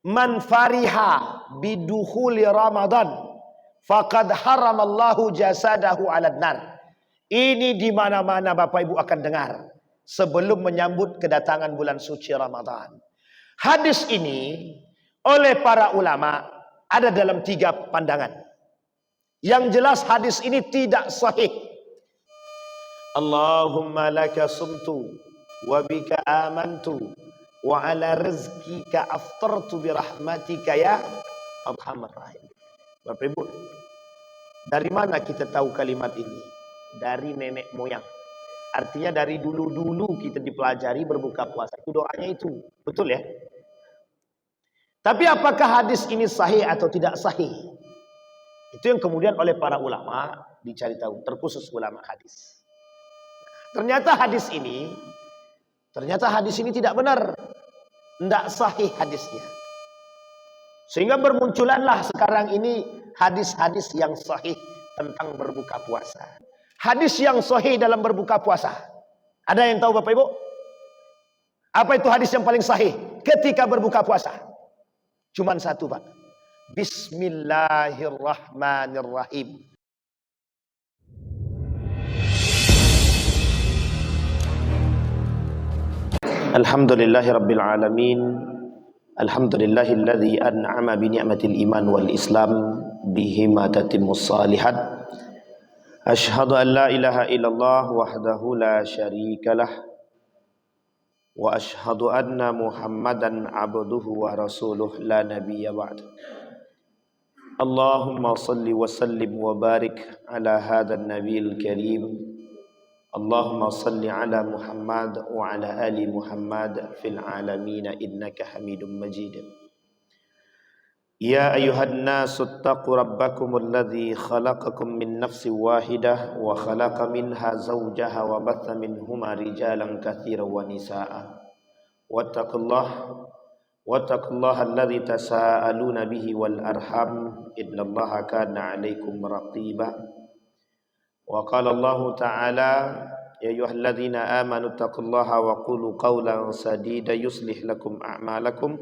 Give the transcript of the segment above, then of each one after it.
man fariha bidukhuli Ramadan faqad haramallahu jasadahu 'alan nar. Ini di mana-mana Bapak Ibu akan dengar sebelum menyambut kedatangan bulan suci Ramadan. Hadis ini oleh para ulama ada dalam 3 pandangan. Yang jelas hadis ini tidak sahih. Allahumma laka sumtu wa bika amantu wa ala rizkika aftartu birahmatika ya arhamar rahim. Bapak Ibu, dari mana kita tahu kalimat ini? Dari nenek moyang. Artinya dari dulu-dulu kita dipelajari berbuka puasa itu doanya itu. Betul ya? Tapi apakah hadis ini sahih atau tidak sahih? Itu yang kemudian oleh para ulama dicari tahu, terkhusus ulama hadis. Ternyata hadis ini tidak benar. Tidak sahih hadisnya. Sehingga bermunculanlah sekarang ini hadis-hadis yang sahih tentang berbuka puasa. Hadis yang sahih dalam berbuka puasa. Ada yang tahu Bapak Ibu? Apa itu hadis yang paling sahih ketika berbuka puasa? Cuman satu Pak. Bismillahirrahmanirrahim. Alhamdulillahirabbil alamin. Alhamdulillahilladzi an'ama bi ni'matil iman wal islam bihima tatimmus shalihat. Asyhadu an la ilaha illallah wahdahu la syarikalah wa asyhadu anna Muhammadan abduhu wa rasuluh la nabiyya ba'd. Allahumma salli wa sallim wa barik ala hadzal nabiyil karim. Allahumma salli ala Muhammad wa ala ali Muhammad fil alamin innaka Hamidum Majid. Ya ayyuhan nasu ittaqu rabbakumul ladzi khalaqakum min nafsin wahidah wa khalaqa minha zawjaha wa batha minhuma rijalan katsiran wa nisaa'a. Wattaqullaha alladzi tasaaluna bihi wal arham innallaha kana 'alaikum raqiba. Wa qala Allah ta'ala ya ayyuhalladzina amanu taqullaha wa qulu qawlan sadida yuslih lakum a'malakum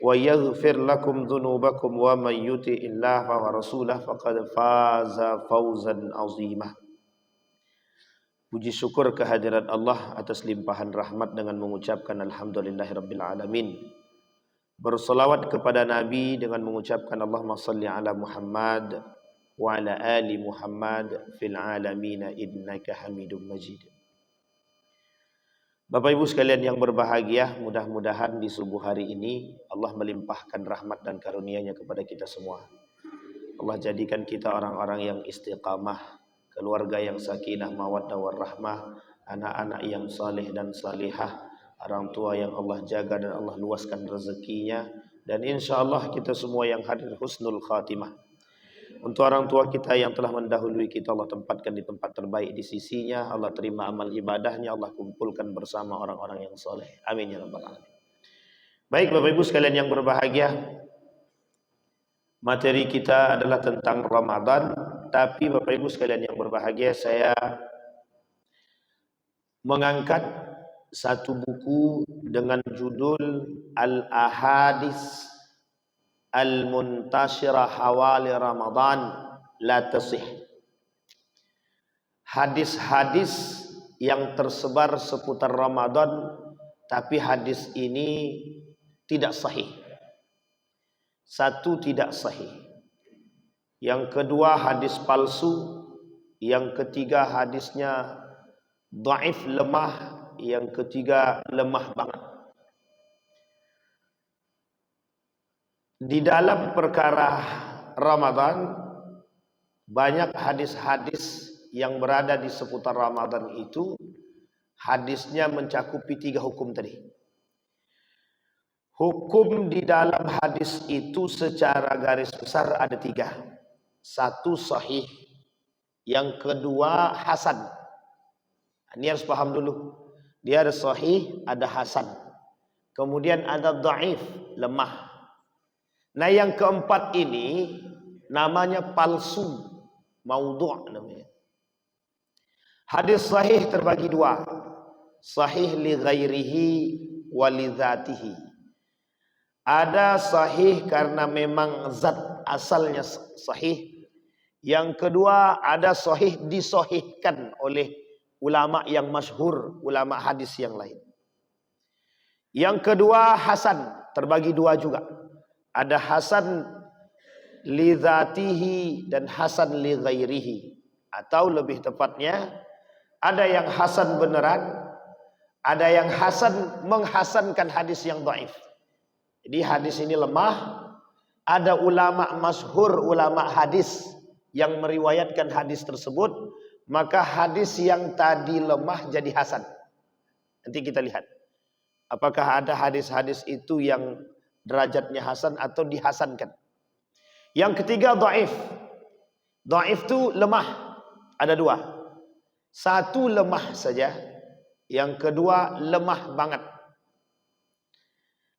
wa yaghfir lakum dhunubakum wa may yuti'illaha wa rasulahu faqad faza fawzan 'azima. Puji syukur kehadirat Allah atas limpahan rahmat dengan mengucapkan alhamdulillahirabbil alamin. Berselawat kepada Nabi dengan mengucapkan Allahumma salli ala Muhammad wa ala ali Muhammad fil alamin innaka Hamidum Majid. Bapak Ibu sekalian yang berbahagia, mudah-mudahan di subuh hari ini Allah melimpahkan rahmat dan karunia-Nya kepada kita semua. Allah jadikan kita orang-orang yang istiqamah, keluarga yang sakinah mawaddah warahmah, anak-anak yang saleh dan salihah, orang tua yang Allah jaga dan Allah luaskan rezekinya, dan insyaallah kita semua yang hadir husnul khatimah. Untuk orang tua kita yang telah mendahului kita, Allah tempatkan di tempat terbaik di sisinya. Allah terima amal ibadahnya. Allah kumpulkan bersama orang-orang yang soleh. Amin ya rabbal alamin. Baik Bapak Ibu sekalian yang berbahagia, materi kita adalah tentang Ramadan. Tapi Bapak Ibu sekalian yang berbahagia, saya mengangkat satu buku dengan judul Al-Ahadis Al-Muntashirah Hawali Ramadan La Tasih. Hadis-hadis yang tersebar seputar Ramadan, tapi hadis ini tidak sahih. Satu, tidak sahih. Yang kedua, hadis palsu. Yang ketiga, hadisnya dhaif, lemah. Yang ketiga, lemah banget. Di dalam perkara Ramadan, banyak hadis-hadis yang berada di seputar Ramadan itu, hadisnya mencakupi 3 hukum tadi. Hukum di dalam hadis itu secara garis besar ada 3. 1 sahih, yang kedua hasan. Ini harus paham dulu. Dia ada sahih, ada hasan. Kemudian ada dhaif, lemah. Nah yang keempat ini namanya palsu, maudhu' namanya. Hadis sahih terbagi 2. Sahih li ghairihi wa li dzatihi. Ada sahih karena memang zat asalnya sahih. Yang kedua, ada sahih disahihkan oleh ulama yang masyhur, ulama hadis yang lain. Yang kedua, hasan, terbagi dua juga. Ada hasan li dzatihi dan hasan li ghairihi. Atau lebih tepatnya, ada yang hasan beneran, ada yang hasan menghasankan hadis yang dhaif. Jadi hadis ini lemah, ada ulama masyhur, ulama hadis yang meriwayatkan hadis tersebut, maka hadis yang tadi lemah jadi hasan. Nanti kita lihat apakah ada hadis-hadis itu yang derajatnya hasan atau dihasankan. Yang ketiga, dhaif. Dhaif itu lemah. Ada dua. Satu lemah saja, yang kedua lemah banget.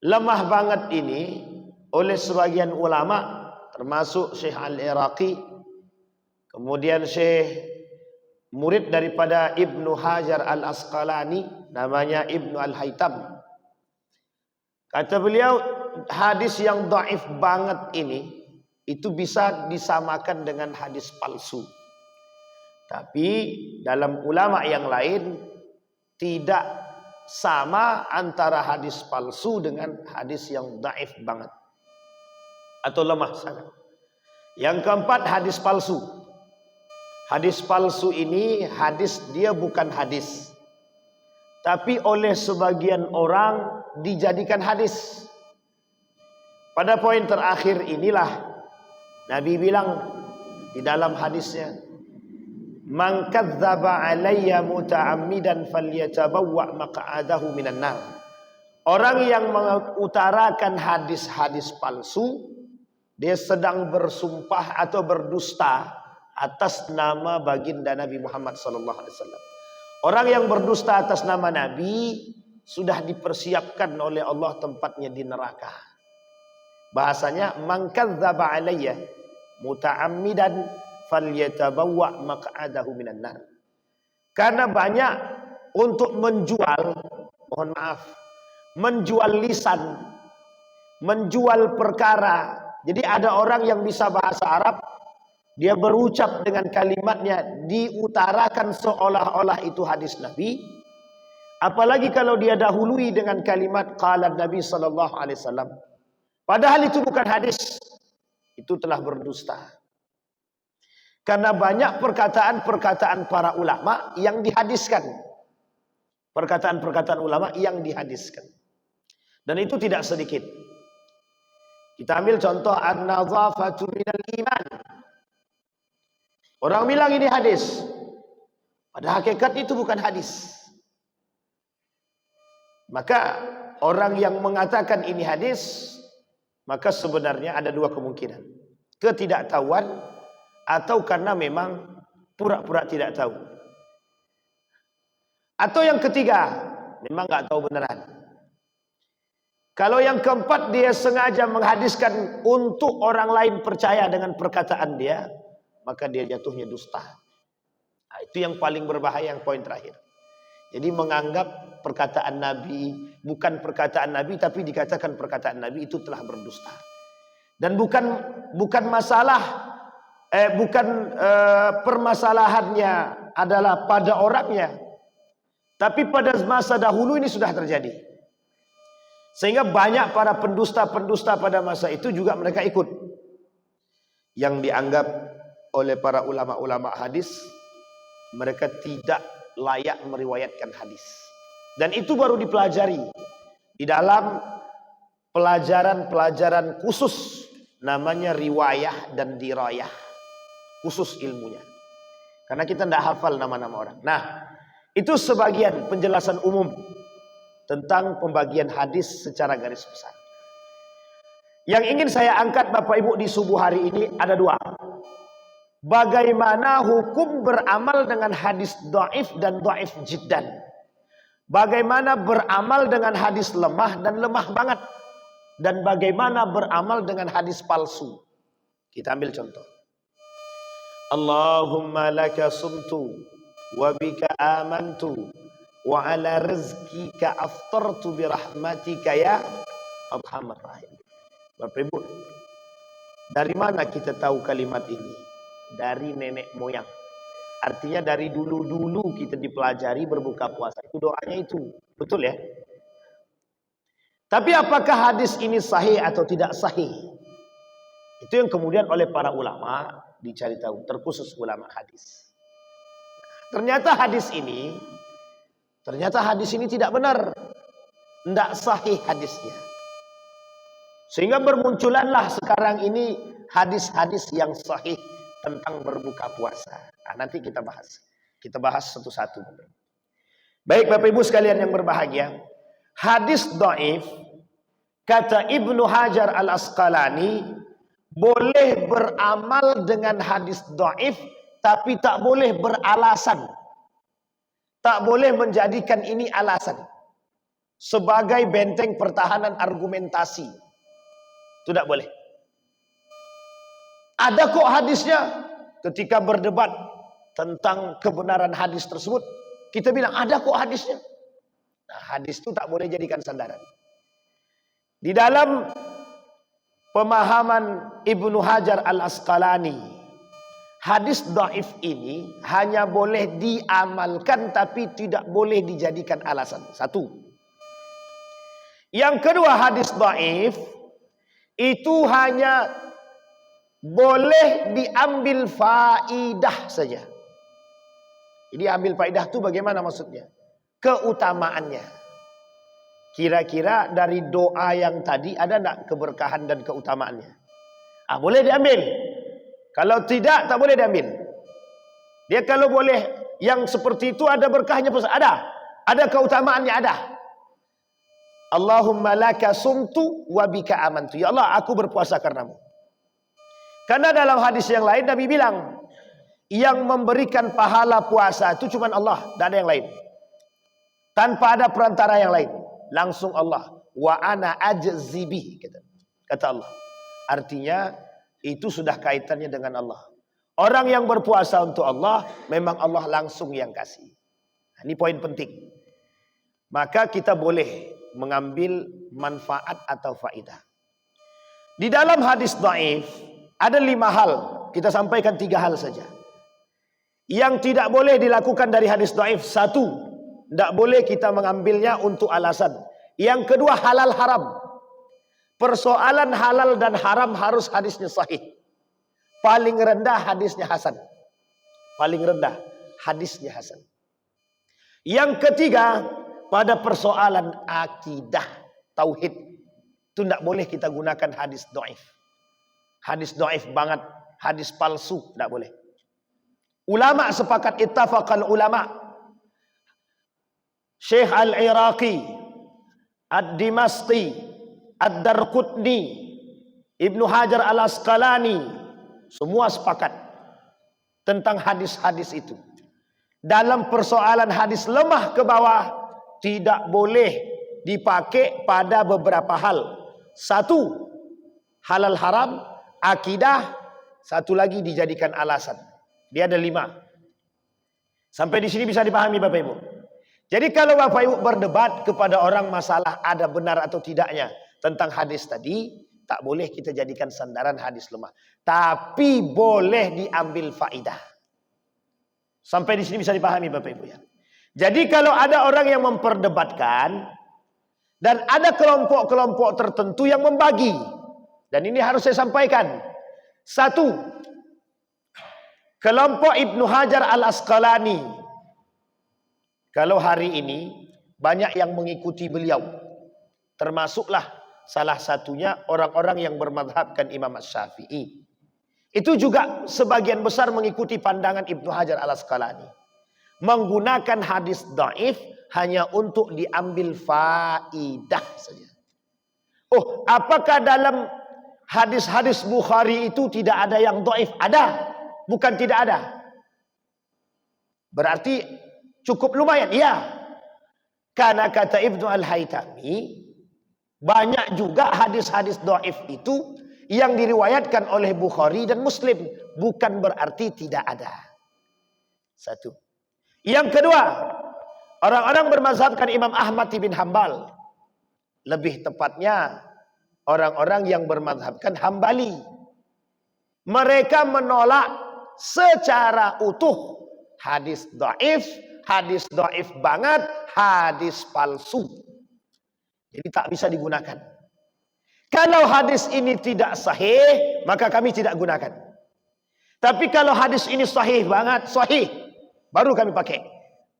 Lemah banget ini oleh sebagian ulama termasuk Syekh Al-Iraqi, kemudian Syekh murid daripada Ibnu Hajar Al-Asqalani, namanya Ibnu Al-Haytham. Kata beliau, hadis yang dhaif banget ini itu bisa disamakan dengan hadis palsu. Tapi dalam ulama yang lain tidak sama antara hadis palsu dengan hadis yang dhaif banget atau lemah sangat. Yang keempat, hadis palsu. Hadis palsu ini hadis dia bukan hadis, tapi oleh sebagian orang dijadikan hadis. Pada poin terakhir inilah Nabi bilang di dalam hadisnya, "Man kadzdzaba alayya muta'ammidan falyatabawwa maq'adahu minan nar." Orang yang mengutarakan hadis-hadis palsu, dia sedang bersumpah atau berdusta atas nama baginda Nabi Muhammad sallallahu alaihi wasallam. Orang yang berdusta atas nama Nabi sudah dipersiapkan oleh Allah tempatnya di neraka. Bahasanya, "Man kadzdzaba alayya muta'ammidan falyatabawwa maq'adahu minan nar." Karena banyak untuk menjual, mohon maaf, menjual lisan, menjual perkara. Jadi ada orang yang bisa bahasa Arab, dia berucap dengan kalimatnya diutarakan seolah-olah itu hadis Nabi. Apalagi kalau dia dahului dengan kalimat qala Nabi sallallahu alaihi wasallam. Padahal itu bukan hadis. Itu telah berdusta. Karena banyak perkataan-perkataan para ulama yang dihadiskan. Perkataan-perkataan ulama yang dihadiskan. Dan itu tidak sedikit. Kita ambil contoh an-nadhafatu minal iman. Orang bilang ini hadis. Pada hakikat itu bukan hadis. Maka orang yang mengatakan ini hadis, maka sebenarnya ada dua kemungkinan. Ketidaktahuan atau karena memang pura-pura tidak tahu. Atau yang ketiga, memang nggak tahu beneran. Kalau yang keempat, dia sengaja menghadiskan untuk orang lain percaya dengan perkataan dia, maka dia jatuhnya dusta. Nah, itu yang paling berbahaya, yang poin terakhir. Jadi menganggap perkataan Nabi bukan perkataan Nabi, tapi dikatakan perkataan Nabi, itu telah berdusta. Dan bukan masalah permasalahannya adalah pada orangnya, tapi pada masa dahulu ini sudah terjadi. Sehingga banyak para pendusta-pendusta pada masa itu juga mereka ikut. Yang dianggap oleh para ulama-ulama hadis, mereka tidak layak meriwayatkan hadis. Dan itu baru dipelajari di dalam pelajaran-pelajaran khusus, namanya riwayah dan dirayah. Khusus ilmunya. Karena kita tidak hafal nama-nama orang. Nah, itu sebagian penjelasan umum tentang pembagian hadis secara garis besar. Yang ingin saya angkat Bapak Ibu di subuh hari ini ada dua. Bagaimana hukum beramal dengan hadis dhaif dan dhaif jiddan. Bagaimana beramal dengan hadis lemah dan lemah banget. Dan bagaimana beramal dengan hadis palsu. Kita ambil contoh. Allahumma laka sumtu wa bika amantu wa ala rizkika aftartu birahmatika ya Arhamar Rahim. Bapak Ibu, dari mana kita tahu kalimat ini? Dari nenek moyang. Artinya dari dulu-dulu kita dipelajari berbuka puasa. Itu doanya itu. Betul ya? Tapi apakah hadis ini sahih atau tidak sahih? Itu yang kemudian oleh para ulama dicari tahu. Terkhusus ulama hadis. Ternyata hadis ini tidak benar. Tidak sahih hadisnya. Sehingga bermunculanlah sekarang ini hadis-hadis yang sahih tentang berbuka puasa. Nah, nanti kita bahas. Kita bahas satu-satu. Baik Bapak Ibu sekalian yang berbahagia. Hadis dhaif, kata Ibnu Hajar al-Asqalani, boleh beramal dengan hadis dhaif, tapi tak boleh beralasan. Tak boleh menjadikan ini alasan. Sebagai benteng pertahanan argumentasi. Itu tidak boleh. Ada kok hadisnya. Ketika berdebat tentang kebenaran hadis tersebut, kita bilang ada kok hadisnya. Nah, hadis itu tak boleh jadikan sandaran. Di dalam pemahaman Ibnu Hajar al-Asqalani, hadis dhaif ini hanya boleh diamalkan tapi tidak boleh dijadikan alasan. Satu. Yang kedua, hadis dhaif itu hanya boleh diambil faidah saja. Jadi ambil faidah itu bagaimana maksudnya? Keutamaannya. Kira-kira dari doa yang tadi ada enggak keberkahan dan keutamaannya? Boleh diambil. Kalau tidak, tak boleh diambil. Dia kalau boleh yang seperti itu ada berkahnya, ada. Ada keutamaannya, ada. Allahumma laka sumtu wa bika amantu. Ya Allah, aku berpuasa karenamu. Karena dalam hadis yang lain Nabi bilang, yang memberikan pahala puasa itu cuma Allah, tidak ada yang lain. Tanpa ada perantara yang lain, langsung Allah. Wa ana ajzibi, kata Allah. Artinya itu sudah kaitannya dengan Allah. Orang yang berpuasa untuk Allah, memang Allah langsung yang kasih. Ini poin penting. Maka kita boleh mengambil manfaat atau faidah. Di dalam hadis dhaif ada 5 hal. Kita sampaikan 3 hal saja. Yang tidak boleh dilakukan dari hadis dhaif. 1, tidak boleh kita mengambilnya untuk alasan. Yang kedua, halal haram. Persoalan halal dan haram harus hadisnya sahih. Paling rendah hadisnya hasan. Paling rendah hadisnya hasan. Yang ketiga, pada persoalan akidah, tauhid, itu tidak boleh kita gunakan hadis dhaif. Hadis dhaif banget, hadis palsu, tidak boleh. Ulama sepakat, ittafaqal ulama. Syekh Al-Iraqi, Ad-Dimashqi, Ad-Darqutni, Ibnu Hajar Al-Asqalani, semua sepakat tentang hadis-hadis itu. Dalam persoalan hadis lemah ke bawah, tidak boleh dipakai pada beberapa hal. 1, halal haram, akidah. 1 lagi dijadikan alasan. Dia ada 5. Sampai di sini bisa dipahami Bapak Ibu. Jadi kalau Bapak Ibu berdebat kepada orang masalah ada benar atau tidaknya tentang hadis tadi, tak boleh kita jadikan sandaran hadis lemah. Tapi boleh diambil faidah. Sampai di sini bisa dipahami Bapak Ibu ya. Jadi kalau ada orang yang memperdebatkan dan ada kelompok-kelompok tertentu yang membagi, dan ini harus saya sampaikan. 1, kelompok Ibnu Hajar Al-Asqalani. Kalau hari ini banyak yang mengikuti beliau, termasuklah salah satunya orang-orang yang bermadhabkan Imam Asy-Syafi'i. Itu juga sebagian besar mengikuti pandangan Ibnu Hajar Al-Asqalani. Menggunakan hadis dhaif hanya untuk diambil faidah saja. Oh, apakah dalam hadis-hadis Bukhari itu tidak ada yang dhaif? Ada, bukan tidak ada. Berarti cukup lumayan, iya. Karena kata Ibnu Al-Haytami, banyak juga hadis-hadis dhaif itu yang diriwayatkan oleh Bukhari dan Muslim, bukan berarti tidak ada. 1. Yang kedua, orang-orang bermazhabkan Imam Ahmad bin Hambal. Lebih tepatnya orang-orang yang bermadhabkan Hambali. Mereka menolak secara utuh hadis dhaif banget, hadis palsu. Jadi tak bisa digunakan. Kalau hadis ini tidak sahih, maka kami tidak gunakan. Tapi kalau hadis ini sahih banget, sahih, baru kami pakai.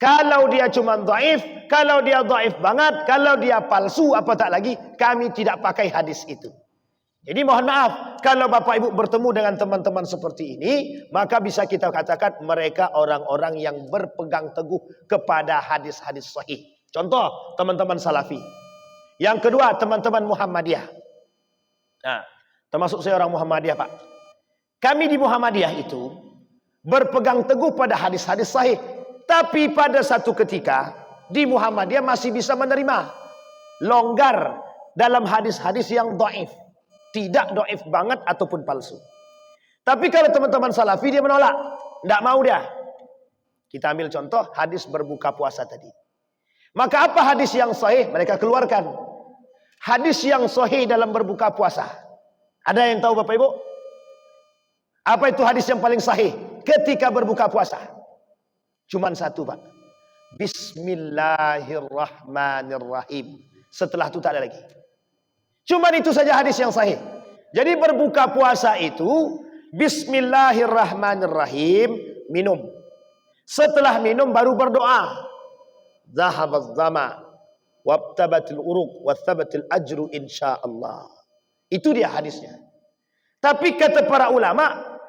Kalau dia cuma dhaif, kalau dia dhaif banget, kalau dia palsu apa tak lagi, kami tidak pakai hadis itu. Jadi mohon maaf, kalau Bapak Ibu bertemu dengan teman-teman seperti ini, maka bisa kita katakan mereka orang-orang yang berpegang teguh kepada hadis-hadis sahih. Contoh, teman-teman Salafi. Yang kedua, teman-teman Muhammadiyah. Nah, termasuk saya orang Muhammadiyah, Pak. Kami di Muhammadiyah itu berpegang teguh pada hadis-hadis sahih. Tapi pada satu ketika di Muhammadiyah masih bisa menerima, longgar dalam hadis-hadis yang dhaif, tidak dhaif banget ataupun palsu. Tapi kalau teman-teman Salafi dia menolak, tidak mau dia. Kita ambil contoh hadis berbuka puasa tadi. Maka apa hadis yang sahih mereka keluarkan? Hadis yang sahih dalam berbuka puasa. Ada yang tahu Bapak Ibu? Apa itu hadis yang paling sahih ketika berbuka puasa? Cuman satu, Pak. Bismillahirrahmanirrahim. Setelah itu tak ada lagi. Cuman itu saja hadis yang sahih. Jadi berbuka puasa itu Bismillahirrahmanirrahim, minum. Setelah minum baru berdoa. Zahabaz zama wabtabatil uruq wathabatil ajru insyaallah. Itu dia hadisnya. Tapi kata para ulama,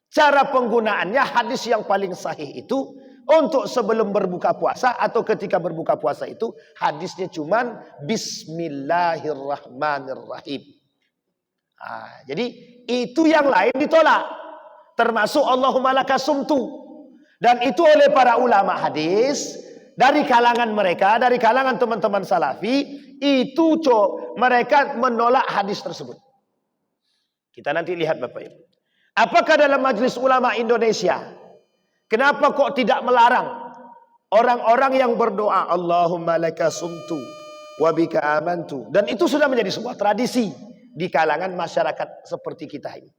cara penggunaannya hadis yang paling sahih itu untuk sebelum berbuka puasa atau ketika berbuka puasa itu hadisnya cuman Bismillahirrahmanirrahim. Jadi itu yang lain ditolak, termasuk Allahumma lakasumtu, dan itu oleh para ulama hadis dari kalangan mereka, dari kalangan teman-teman Salafi itu mereka menolak hadis tersebut. Kita nanti lihat Bapak Ibu. Apakah dalam Majelis Ulama Indonesia, kenapa kok tidak melarang orang-orang yang berdoa Allahumma lakasumtu wa bika amantu, dan itu sudah menjadi sebuah tradisi di kalangan masyarakat seperti kita ini.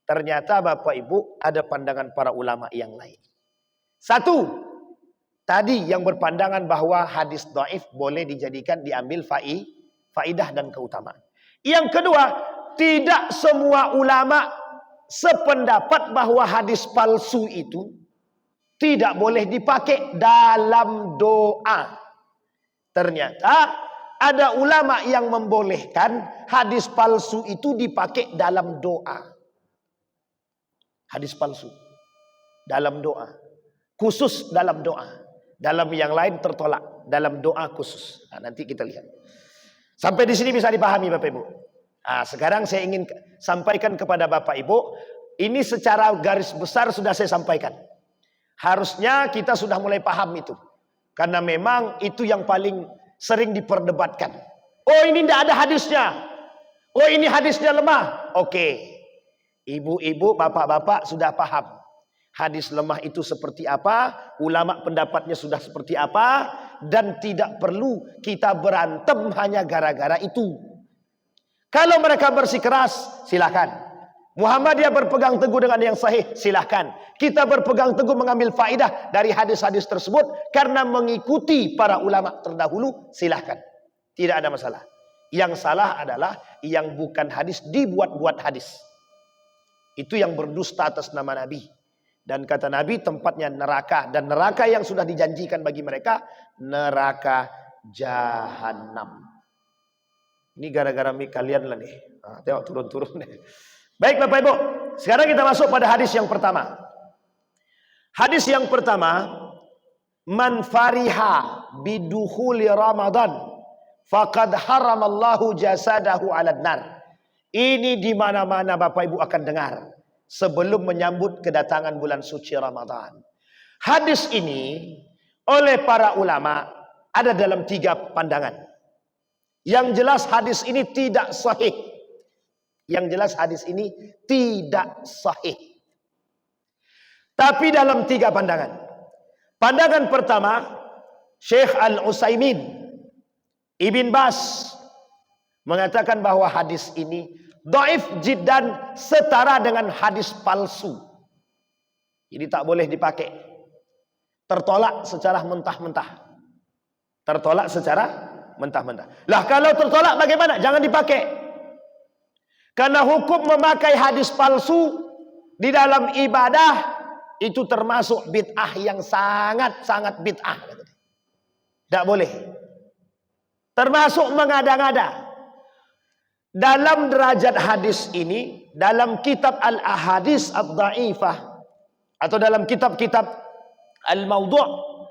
Ternyata Bapak Ibu ada pandangan para ulama yang lain. Satu, tadi yang berpandangan bahwa hadis dhaif boleh dijadikan diambil faidah dan keutamaan. Yang kedua, tidak semua ulama sependapat bahwa hadis palsu itu tidak boleh dipakai dalam doa. Ternyata ada ulama yang membolehkan hadis palsu itu dipakai dalam doa. Hadis palsu dalam doa, khusus dalam doa. Dalam yang lain tertolak, dalam doa khusus. Nanti kita lihat. Sampai di sini bisa dipahami Bapak Ibu. Sekarang saya ingin sampaikan kepada Bapak Ibu, ini secara garis besar sudah saya sampaikan. Harusnya kita sudah mulai paham itu. Karena memang itu yang paling sering diperdebatkan. Oh ini tidak ada hadisnya. Oh ini hadisnya lemah. Oke. Ibu-ibu, bapak-bapak sudah paham. Hadis lemah itu seperti apa, ulama pendapatnya sudah seperti apa, dan tidak perlu kita berantem hanya gara-gara itu. Kalau mereka bersikeras, silakan. Muhammadiyah berpegang teguh dengan yang sahih, silakan. Kita berpegang teguh mengambil faidah dari hadis-hadis tersebut karena mengikuti para ulama terdahulu, silakan. Tidak ada masalah. Yang salah adalah yang bukan hadis dibuat-buat hadis. Itu yang berdusta atas nama Nabi. Dan kata Nabi tempatnya neraka. Dan neraka yang sudah dijanjikan bagi mereka, neraka jahanam. Ini gara-gara mik kalian lah nih. Tengok turun-turun nih. Baik Bapak Ibu, sekarang kita masuk pada hadis yang pertama. Hadis yang pertama, man fariha bidukhuli Ramadan faqad haramallahu jasadahu 'alan nar. Ini di mana-mana Bapak Ibu akan dengar sebelum menyambut kedatangan bulan suci Ramadan. Hadis ini oleh para ulama ada dalam 3 pandangan. Yang jelas hadis ini tidak sahih. Yang jelas hadis ini tidak sahih. Tapi dalam 3 pandangan. Pandangan pertama, Syekh Al-Utsaimin, Ibn Bas, mengatakan bahwa hadis ini dhaif jiddan, setara dengan hadis palsu. Jadi tak boleh dipakai. Tertolak secara mentah-mentah. Tertolak secara mentah-mentah. Lah kalau tertolak bagaimana? Jangan dipakai. Karena hukum memakai hadis palsu di dalam ibadah itu termasuk bid'ah yang sangat-sangat bid'ah. Tidak boleh. Termasuk mengada-ngada. Dalam derajat hadis ini, dalam kitab Al-Ahadis Ad-Da'ifah, atau dalam kitab-kitab Al-Mawdu'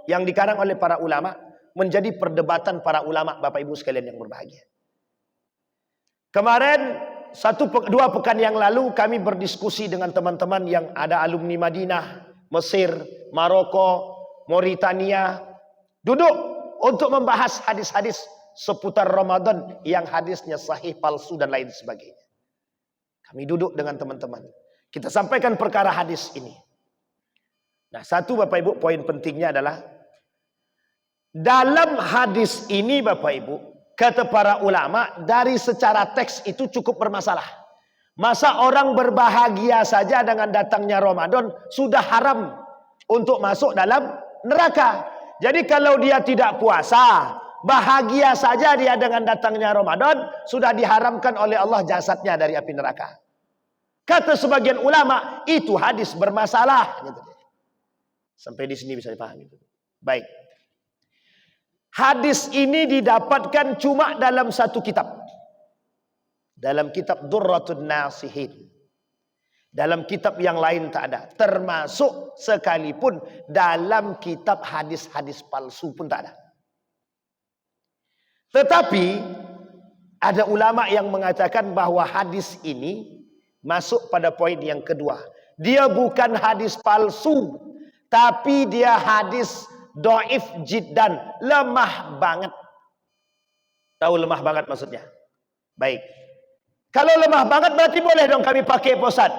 yang dikarang oleh para ulama, menjadi perdebatan para ulama, Bapak Ibu sekalian yang berbahagia. Kemarin, 1-2 pekan yang lalu, kami berdiskusi dengan teman-teman yang ada alumni Madinah, Mesir, Maroko, Mauritania, duduk untuk membahas hadis-hadis seputar Ramadan yang hadisnya sahih, palsu, dan lain sebagainya. Kami duduk dengan teman-teman. Kita sampaikan perkara hadis ini. Nah, satu Bapak Ibu, poin pentingnya adalah dalam hadis ini Bapak Ibu, kata para ulama, dari secara teks itu cukup bermasalah. Masa orang berbahagia saja dengan datangnya Ramadan sudah haram untuk masuk dalam neraka. Jadi kalau dia tidak puasa, bahagia saja dia dengan datangnya Ramadan, sudah diharamkan oleh Allah jasadnya dari api neraka. Kata sebagian ulama, itu hadis bermasalah. Sampai di sini bisa dipahami. Baik. Hadis ini didapatkan cuma dalam satu kitab. Dalam kitab Durratun Nasihin. Dalam kitab yang lain tak ada. Termasuk sekalipun dalam kitab hadis-hadis palsu pun tak ada. Tetapi ada ulama yang mengatakan bahwa hadis ini masuk pada poin yang kedua. Dia bukan hadis palsu, tapi dia hadis dhaif jiddan, lemah banget. Tahu lemah banget maksudnya? Baik. Kalau lemah banget berarti boleh dong kami pakai Pak Ustaz.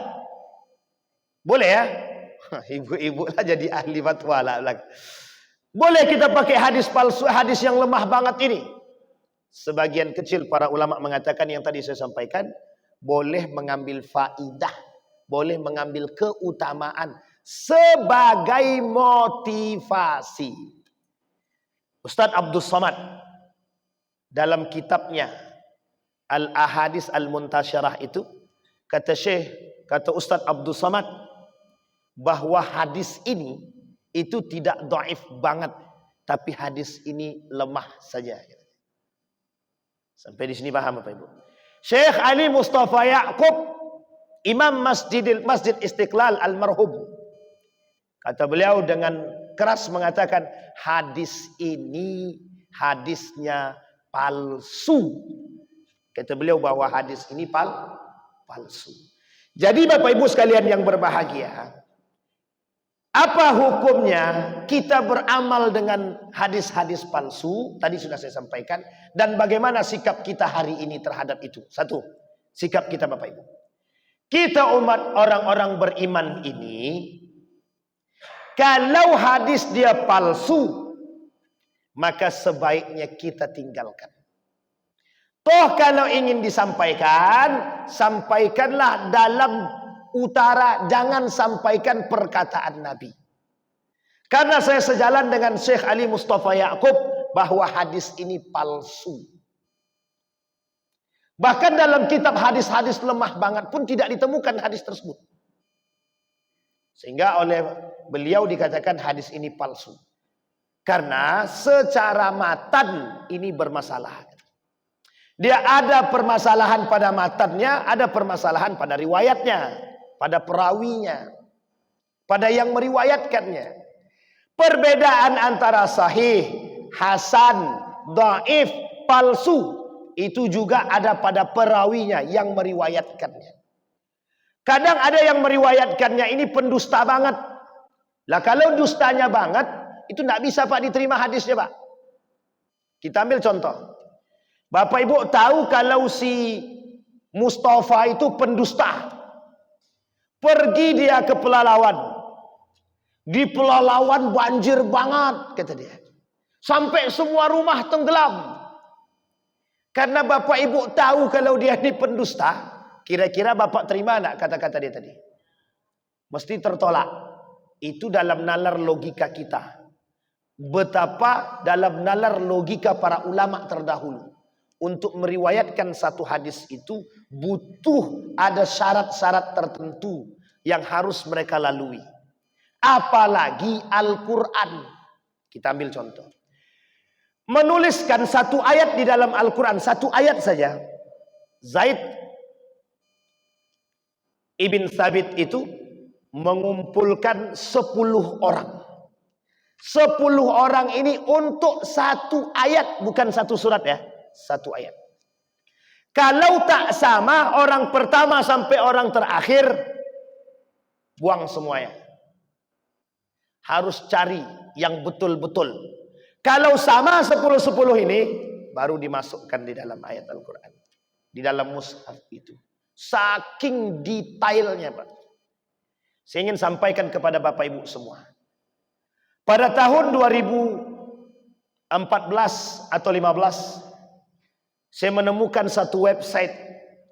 Boleh ya? Ibu-ibu lah jadi ahli fatwa lah. Boleh kita pakai hadis palsu, hadis yang lemah banget ini. Sebagian kecil para ulama mengatakan yang tadi saya sampaikan, boleh mengambil faidah, boleh mengambil keutamaan sebagai motivasi. Ustaz Abdul Samad dalam kitabnya Al-Ahadis Al-Muntasyarah itu, kata Ustaz Abdul Samad, bahwa hadis ini itu tidak dhaif banget, tapi hadis ini lemah saja. Sampai di sini paham Bapak Ibu? Syekh Ali Mustafa Ya'qub, Imam Masjid Istiqlal Almarhum, kata beliau dengan keras mengatakan hadis ini hadisnya palsu. Kata beliau bahwa hadis ini palsu. Jadi Bapak Ibu sekalian yang berbahagia, apa hukumnya kita beramal dengan hadis-hadis palsu? Tadi sudah saya sampaikan. Dan bagaimana sikap kita hari ini terhadap itu? Satu, sikap kita Bapak Ibu. Kita umat orang-orang beriman ini, kalau hadis dia palsu, maka sebaiknya kita tinggalkan. Toh kalau ingin disampaikan, sampaikanlah dalam utara, jangan sampaikan perkataan Nabi. Karena saya sejalan dengan Syekh Ali Mustafa Ya'qub bahwa hadis ini palsu. Bahkan dalam kitab hadis-hadis lemah banget pun tidak ditemukan hadis tersebut. Sehingga oleh beliau dikatakan hadis ini palsu. Karena secara matan ini bermasalah. Dia ada permasalahan pada matannya, ada permasalahan pada riwayatnya, pada perawinya, pada yang meriwayatkannya. Perbedaan antara sahih, hasan, dhaif, palsu itu juga ada pada perawinya yang meriwayatkannya. Kadang ada yang meriwayatkannya ini pendusta banget. Lah kalau dustanya banget, itu tidak bisa Pak diterima hadisnya Pak. Kita ambil contoh. Bapak Ibu tahu kalau si Mustafa itu pendusta. Pergi dia ke Pelalawan. Di Pelalawan banjir banget, kata dia. Sampai semua rumah tenggelam. Karena bapak ibu tahu kalau dia ini pendusta, kira-kira bapak terima enggak kata-kata dia tadi? Mesti tertolak. Itu dalam nalar logika kita. Betapa dalam nalar logika para ulama terdahulu. Untuk meriwayatkan satu hadis itu butuh ada syarat-syarat tertentu yang harus mereka lalui. Apalagi Al-Quran. Kita ambil contoh. Menuliskan satu ayat di dalam Al-Quran, satu ayat saja. Zaid ibn Thabit itu mengumpulkan 10 orang. 10 orang ini untuk satu ayat, bukan satu surat ya, satu ayat. Kalau tak sama orang pertama sampai orang terakhir, buang semuanya. Harus cari yang betul-betul. Kalau sama 10-10 ini, baru dimasukkan di dalam ayat Al-Quran. Di dalam mushaf itu. Saking detailnya, Pak. Saya ingin sampaikan kepada Bapak Ibu semua. Pada tahun 2014 atau 15, saya menemukan satu website.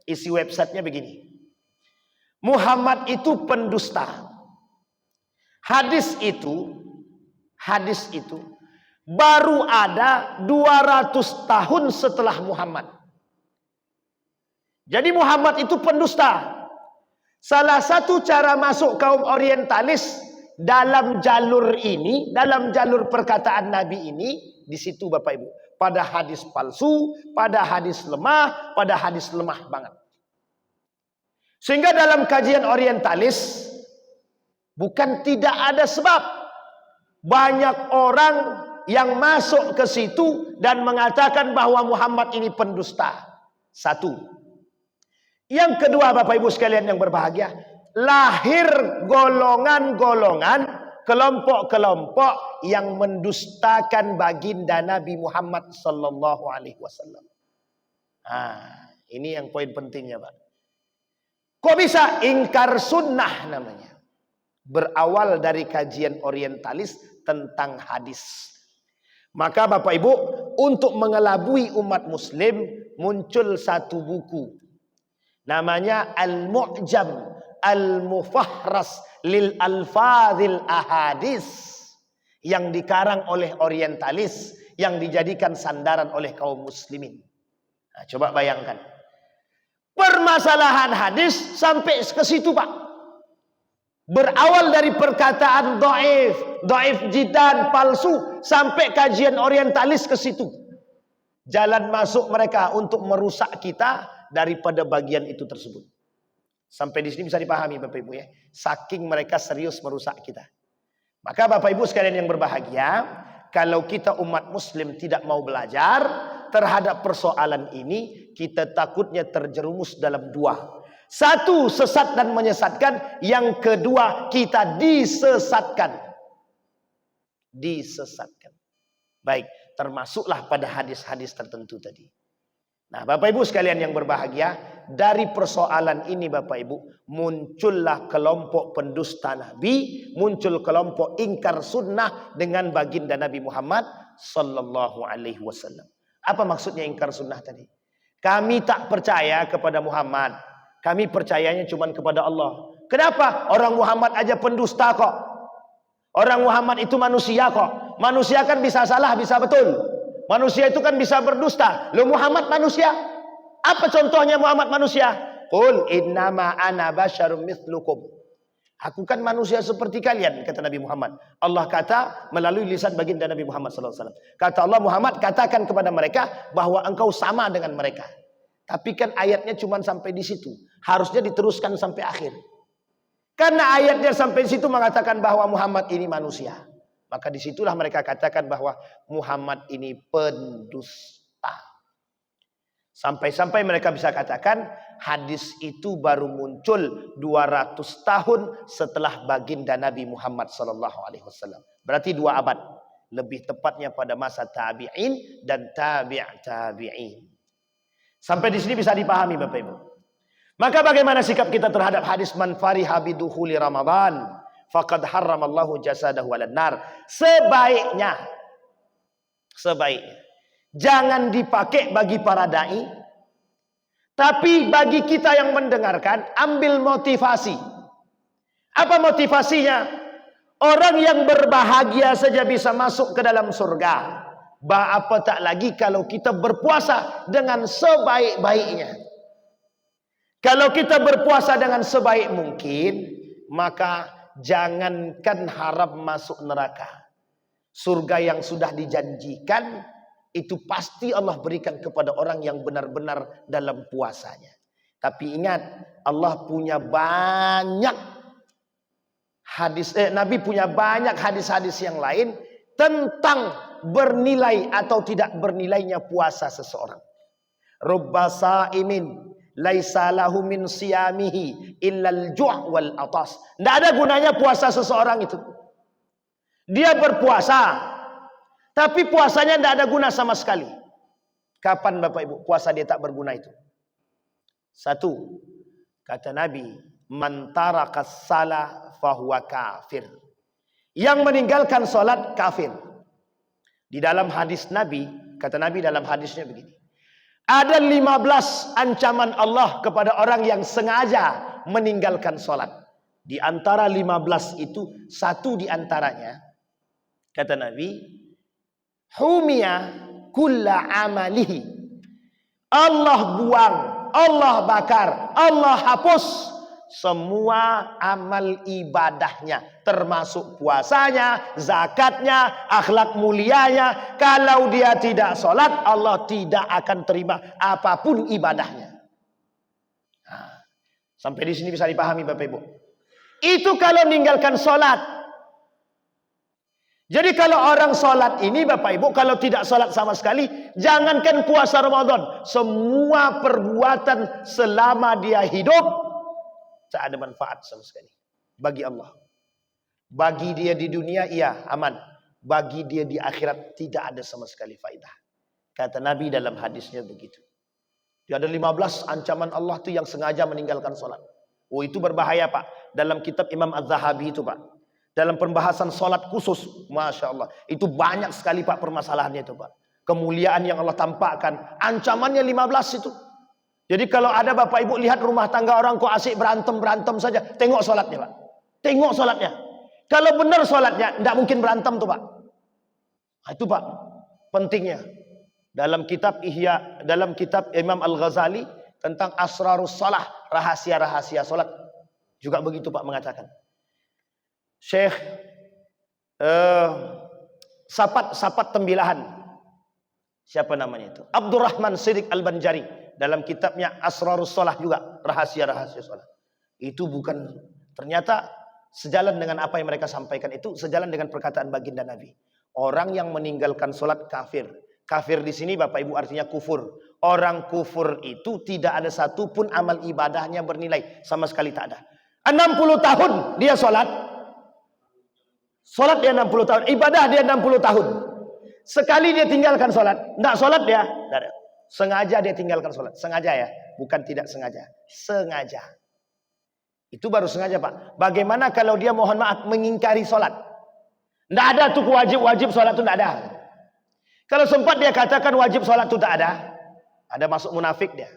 Isi websitenya begini. Muhammad itu pendusta. Hadis itu baru ada 200 tahun setelah Muhammad. Jadi Muhammad itu pendusta. Salah satu cara masuk kaum orientalis dalam jalur ini, dalam jalur perkataan Nabi ini, di situ Bapak Ibu. Pada hadis palsu, pada hadis lemah, pada hadis lemah banget. Sehingga dalam kajian orientalis, bukan tidak ada sebab. Banyak orang yang masuk ke situ dan mengatakan bahwa Muhammad ini pendusta. Satu. Yang kedua, Bapak Ibu sekalian yang berbahagia, lahir golongan-golongan, kelompok-kelompok yang mendustakan baginda Nabi Muhammad sallallahu alaihi wasallam. Ini yang poin pentingnya, Pak. Kok bisa? Ingkar sunnah namanya. Berawal dari kajian orientalis tentang hadis. Maka Bapak Ibu, untuk mengelabui umat muslim, muncul satu buku. Namanya Al-Mu'jam Al-Mufahras lil Alfadhil Ahadis. Yang dikarang oleh orientalis, yang dijadikan sandaran oleh kaum muslimin. Nah, coba bayangkan. Permasalahan hadis sampai ke situ, Pak. Berawal dari perkataan dhaif jidan, palsu, sampai kajian orientalis ke situ. Jalan masuk mereka untuk merusak kita daripada bagian itu tersebut. Sampai di sini bisa dipahami Bapak Ibu ya. Saking mereka serius merusak kita. Maka Bapak Ibu sekalian yang berbahagia, kalau kita umat muslim tidak mau belajar terhadap persoalan ini, kita takutnya terjerumus dalam dua. Satu, sesat dan menyesatkan. Yang kedua, kita disesatkan. Disesatkan. Baik, termasuklah pada hadis-hadis tertentu tadi. Nah, Bapak Ibu sekalian yang berbahagia, dari persoalan ini Bapak Ibu, muncullah kelompok pendusta Nabi, muncul kelompok ingkar sunnah dengan baginda Nabi Muhammad sallallahu alaihi wasallam. Apa maksudnya ingkar sunnah tadi? Kami tak percaya kepada Muhammad. Kami percayanya cuma kepada Allah. Kenapa? Orang Muhammad aja pendusta kok. Orang Muhammad itu manusia kok. Manusia kan bisa salah, bisa betul. Manusia itu kan bisa berdusta. Loh, Muhammad manusia? Apa contohnya Muhammad manusia? Qul innama ana basyarum mithlukum. Aku kan manusia seperti kalian, kata Nabi Muhammad. Allah kata melalui lisan baginda Nabi Muhammad SAW. Kata Allah, Muhammad katakan kepada mereka bahwa engkau sama dengan mereka. Tapi kan ayatnya cuma sampai di situ. Harusnya diteruskan sampai akhir. Karena ayatnya sampai di situ mengatakan bahwa Muhammad ini manusia. Maka disitulah mereka katakan bahwa Muhammad ini pendusta. Sampai-sampai mereka bisa katakan hadis itu baru muncul 200 tahun setelah baginda Nabi Muhammad SAW. Berarti 2 abad. Lebih tepatnya pada masa tabi'in dan tabi'in. Sampai di sini bisa dipahami Bapak Ibu. Maka bagaimana sikap kita terhadap hadis man fariha bidukhuli Ramadan faqad harramallahu jasadahu 'alan nar. Sebaiknya Jangan dipakai bagi para dai, tapi bagi kita yang mendengarkan, ambil motivasi. Apa motivasinya? Orang yang berbahagia saja bisa masuk ke dalam surga. Apa tak lagi kalau kita berpuasa dengan sebaik-baiknya. Kalau kita berpuasa dengan sebaik mungkin, maka jangankan harap masuk neraka. Surga yang sudah dijanjikan, itu pasti Allah berikan kepada orang yang benar-benar dalam puasanya. Tapi ingat, Allah punya banyak hadis, Nabi punya banyak hadis-hadis yang lain tentang bernilai atau tidak bernilainya puasa seseorang. Rubba sa'imin laisa lahu min siyamihi illal ju' wal atas. Tidak ada gunanya puasa seseorang itu. Dia berpuasa, tapi puasanya tidak ada guna sama sekali. Kapan Bapak Ibu puasa dia tak berguna itu? Satu, kata Nabi, man tarakas salah fahuwa kafir. Yang meninggalkan solat kafir. Di dalam hadis Nabi, kata Nabi dalam hadisnya begini. Ada 15 ancaman Allah kepada orang yang sengaja meninggalkan solat. Di antara 15 itu, satu di antaranya, kata Nabi, humiya kulla amalihi. Allah buang, Allah bakar, Allah hapus semua amal ibadahnya, termasuk puasanya, zakatnya, akhlak mulianya. Kalau dia tidak sholat, Allah tidak akan terima apapun ibadahnya. Nah, sampai di sini bisa dipahami Bapak Ibu. Itu kalau meninggalkan sholat. Jadi kalau orang sholat ini Bapak Ibu, kalau tidak sholat sama sekali, jangankan puasa Ramadan, semua perbuatan selama dia hidup tak ada manfaat sama sekali bagi Allah. Bagi dia di dunia iya aman, bagi dia di akhirat tidak ada sama sekali faedah. Kata Nabi dalam hadisnya begitu. Dia ada 15 ancaman Allah tuh yang sengaja meninggalkan sholat. Oh itu berbahaya Pak. Dalam kitab Imam Az-Zahabi itu Pak, dalam pembahasan sholat khusus, Masya Allah, itu banyak sekali Pak permasalahannya itu Pak. Kemuliaan yang Allah tampakkan, ancamannya 15 itu. Jadi kalau ada Bapak Ibu lihat rumah tangga orang kok asik berantem saja, tengok sholatnya Pak. Tengok sholatnya. Kalau benar sholatnya, tidak mungkin berantem tuh Pak. Nah, itu Pak, pentingnya. Dalam kitab Ihya, dalam kitab Imam Al-Ghazali tentang Asrarus Salah, rahasia-rahasia sholat. Juga begitu Pak mengatakan. Syekh Sapat Tembilahan. Siapa namanya itu? Abdurrahman Siddiq Al-Banjari. Dalam kitabnya Asrarus Salah juga, rahasia-rahasia salat. Itu bukan, ternyata sejalan dengan apa yang mereka sampaikan itu, sejalan dengan perkataan baginda Nabi. Orang yang meninggalkan salat kafir. Kafir di sini Bapak Ibu artinya kufur. Orang kufur itu tidak ada satupun amal ibadahnya bernilai, sama sekali tak ada. 60 tahun dia salat. Salat dia 60 tahun, ibadah dia 60 tahun. Sekali dia tinggalkan salat, enggak salat dia, enggak ada. Sengaja dia tinggalkan sholat. Sengaja ya. Bukan tidak sengaja. Sengaja. Itu baru sengaja Pak. Bagaimana kalau dia mohon maaf mengingkari sholat? Tidak ada tuh wajib sholat itu tidak ada. Kalau sempat dia katakan wajib sholat itu tak ada. Ada masuk munafik dia.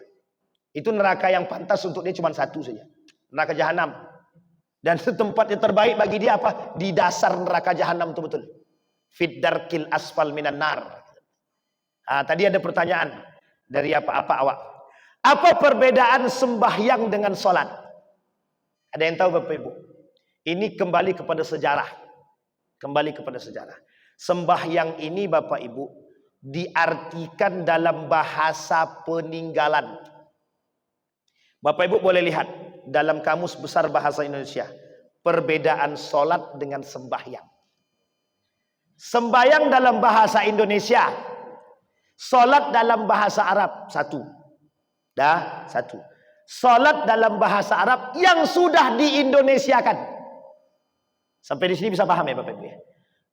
Itu neraka yang pantas untuk dia cuma satu saja. Neraka jahanam. Dan tempat yang terbaik bagi dia apa? Di dasar neraka jahanam itu betul. Fid darkil asfal minan nar. Nah, tadi ada pertanyaan. Dari apa awak? Apa perbedaan sembahyang dengan sholat? Ada yang tahu Bapak Ibu? Ini kembali kepada sejarah. Kembali kepada sejarah. Sembahyang ini Bapak Ibu diartikan dalam bahasa peninggalan. Bapak Ibu boleh lihat dalam Kamus Besar Bahasa Indonesia. Perbedaan sholat dengan sembahyang. Sembahyang dalam bahasa Indonesia. Salat dalam bahasa Arab satu. Satu. Salat dalam bahasa Arab yang sudah diindonesiakan. Sampai di sini bisa paham ya Bapak Ibu ya.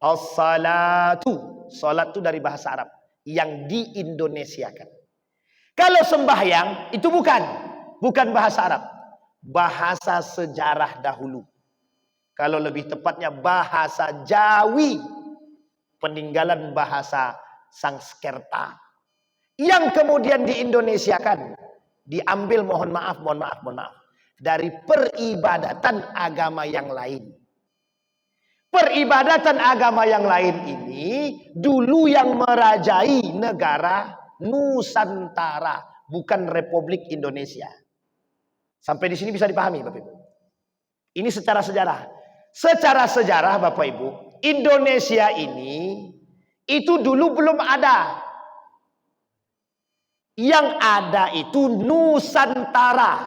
As-salatu, salat itu dari bahasa Arab yang diindonesiakan. Kalau sembahyang itu bukan bahasa Arab, bahasa sejarah dahulu. Kalau lebih tepatnya bahasa Jawi, peninggalan bahasa Sanskerta. yang kemudian diindonesiakan, diambil mohon maaf dari peribadatan agama yang lain. Peribadatan agama yang lain ini dulu yang merajai negara Nusantara, bukan Republik Indonesia. Sampai di sini bisa dipahami Bapak Ibu. Ini secara sejarah. Secara sejarah Bapak Ibu, Indonesia ini itu dulu belum ada. Yang ada itu Nusantara.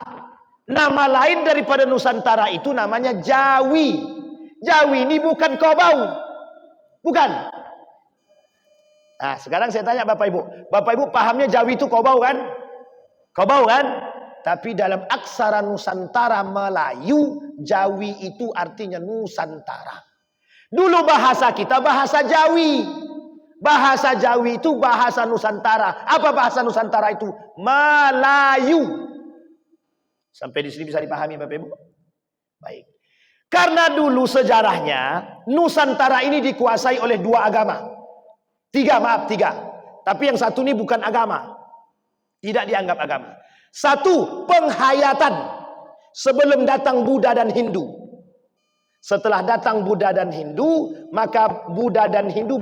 Nama lain daripada Nusantara itu namanya Jawi. Jawi ini bukan Kobau. Bukan. Nah, sekarang saya tanya Bapak Ibu. Bapak Ibu pahamnya Jawi itu Kobau kan? Kobau kan? Tapi dalam aksara Nusantara Melayu, Jawi itu artinya Nusantara. Dulu bahasa kita bahasa Jawi. Bahasa Jawi itu bahasa Nusantara. Apa bahasa Nusantara itu? Melayu. Sampai di sini bisa dipahami Bapak Ibu? Baik. Karena dulu sejarahnya Nusantara ini dikuasai oleh dua agama. Tiga. Tapi yang satu ini bukan agama. Tidak dianggap agama. Satu, penghayatan. Sebelum datang Buddha dan Hindu. Setelah datang Buddha dan Hindu, maka Buddha dan Hindu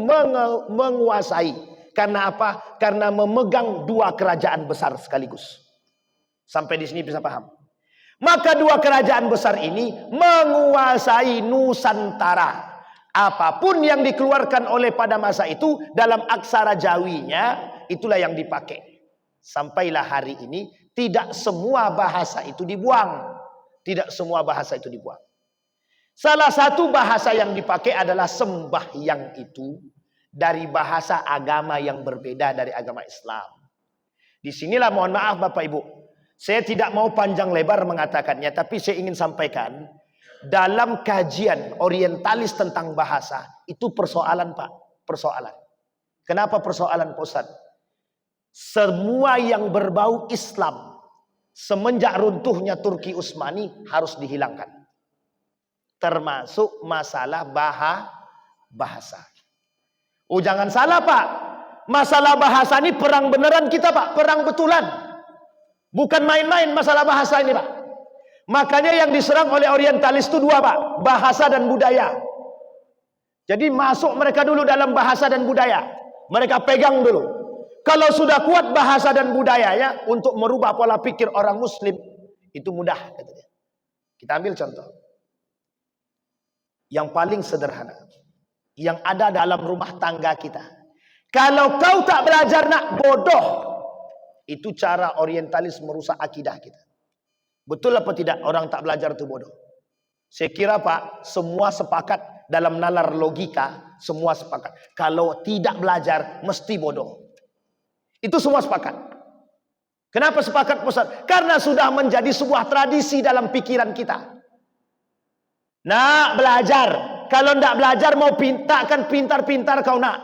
menguasai. Karena apa? Karena memegang dua kerajaan besar sekaligus. Sampai di sini bisa paham. Maka dua kerajaan besar ini menguasai Nusantara. Apapun yang dikeluarkan oleh pada masa itu dalam aksara Jawinya, itulah yang dipakai. Sampailah hari ini tidak semua bahasa itu dibuang. Tidak semua bahasa itu dibuang. Salah satu bahasa yang dipakai adalah sembahyang itu dari bahasa agama yang berbeda dari agama Islam. Disinilah mohon maaf Bapak Ibu, saya tidak mau panjang lebar mengatakannya, tapi saya ingin sampaikan dalam kajian orientalis tentang bahasa itu persoalan Pak, persoalan. Kenapa persoalan Pak Ustaz? Semua yang berbau Islam semenjak runtuhnya Turki Utsmani harus dihilangkan. Termasuk masalah bahasa. Oh jangan salah Pak, masalah bahasa ini perang beneran kita Pak, perang betulan. Bukan main-main masalah bahasa ini Pak. Makanya yang diserang oleh orientalis itu dua Pak, bahasa dan budaya. Jadi masuk mereka dulu dalam bahasa dan budaya. Mereka pegang dulu. Kalau sudah kuat bahasa dan budayanya untuk merubah pola pikir orang Muslim, itu mudah katanya. Kita ambil contoh. Yang paling sederhana, yang ada dalam rumah tangga kita. Kalau kau tak belajar nak bodoh, itu cara orientalis merusak akidah kita. Betul apa tidak orang tak belajar itu bodoh? Saya kira Pak, semua sepakat dalam nalar logika, semua sepakat. Kalau tidak belajar mesti bodoh. Itu semua sepakat. Kenapa sepakat Ustaz? Karena sudah menjadi sebuah tradisi dalam pikiran kita. Nak belajar. Kalau tidak belajar mau pintarkan pintar-pintar kau nak.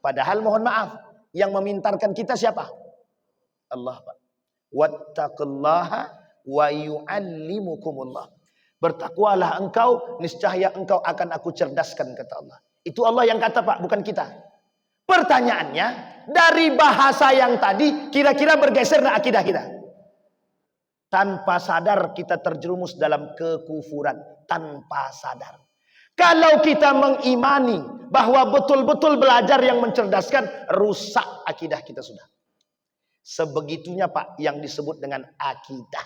Padahal mohon maaf, yang memintarkan kita siapa? Allah Pak. Wattaqullaha wa yu'allimukumullah. Bertakwalah engkau, niscaya engkau akan aku cerdaskan kata Allah. Itu Allah yang kata Pak, bukan kita. Pertanyaannya, dari bahasa yang tadi kira-kira bergeser nak akidah kita? Tanpa sadar kita terjerumus dalam kekufuran. Tanpa sadar. Kalau kita mengimani bahwa betul-betul belajar yang mencerdaskan, rusak akidah kita sudah. Sebegitunya Pak yang disebut dengan akidah.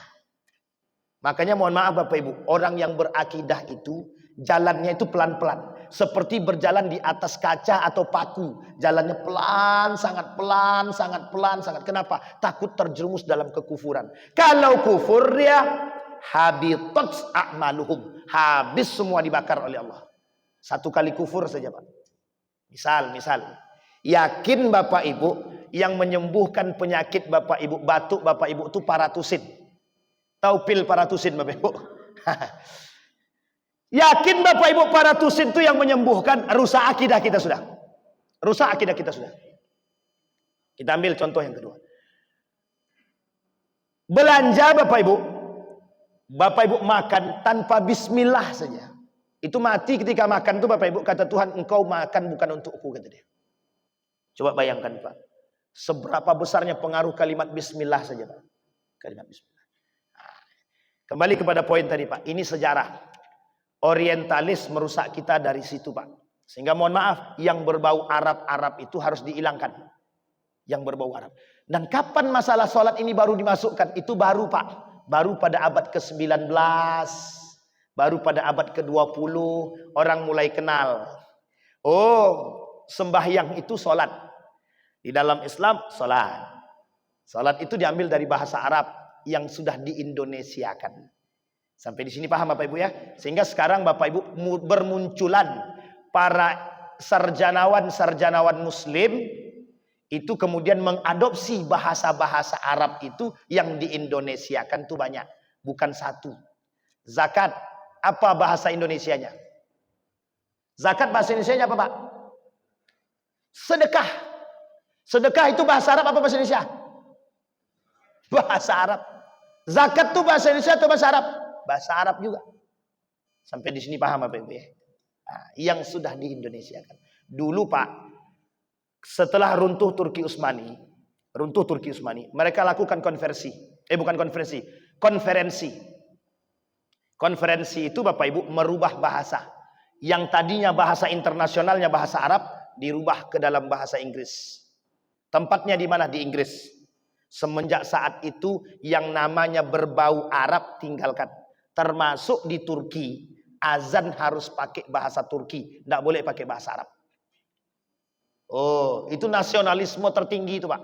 Makanya mohon maaf Bapak Ibu, orang yang berakidah itu jalannya itu pelan-pelan. Seperti berjalan di atas kaca atau paku. Jalannya pelan, sangat pelan, sangat pelan, sangat. Kenapa? Takut terjerumus dalam kekufuran. Kalau kufur dia habitat a'maluhum. Habis semua dibakar oleh Allah. Satu kali kufur saja Pak. Misal. Yakin Bapak Ibu yang menyembuhkan penyakit Bapak Ibu, batuk Bapak Ibu itu paratusin. Tahu pil paratusin Bapak Ibu? Yakin Bapak Ibu paratusin itu yang menyembuhkan, rusak akidah kita sudah. Rusak akidah kita sudah. Kita ambil contoh yang kedua. Belanja Bapak Ibu makan tanpa bismillah saja. Itu mati ketika makan itu Bapak Ibu, kata Tuhan, engkau makan bukan untukku, kata dia. Coba bayangkan Pak. Seberapa besarnya pengaruh kalimat bismillah saja, Pak. Kalimat bismillah. Nah, kembali kepada poin tadi, Pak. Ini sejarah. Orientalis merusak kita dari situ, Pak. Sehingga mohon maaf, yang berbau Arab-Arab itu harus dihilangkan. Yang berbau Arab. Dan kapan masalah sholat ini baru dimasukkan? Itu baru, Pak. Baru pada abad ke-19. Baru pada abad ke-20. Orang mulai kenal. Oh, sembahyang itu sholat. Di dalam Islam, sholat. Sholat itu diambil dari bahasa Arab yang sudah diindonesiakan. Sampai di sini paham Bapak Ibu ya? Sehingga sekarang Bapak Ibu bermunculan para sarjanawan Muslim itu kemudian mengadopsi bahasa-bahasa Arab itu yang diindonesiakan itu banyak. Bukan satu. Zakat, apa bahasa Indonesianya? Zakat bahasa Indonesianya apa, Pak? Sedekah. Sedekah itu bahasa Arab apa bahasa Indonesia? Bahasa Arab. Zakat itu bahasa Indonesia atau bahasa Arab? Bahasa Arab juga. Sampai di sini paham Bapak Ibu ya? Nah, yang sudah diindonesiakan. Dulu Pak, setelah runtuh Turki Utsmani, mereka lakukan konversi. Konferensi. Konferensi itu Bapak Ibu merubah bahasa. Yang tadinya bahasa internasionalnya bahasa Arab dirubah ke dalam bahasa Inggris. Tempatnya di mana? Di Inggris. Semenjak saat itu yang namanya berbau Arab tinggalkan. Termasuk di Turki, azan harus pakai bahasa Turki, tidak boleh pakai bahasa Arab. Oh, itu nasionalisme tertinggi itu, Pak.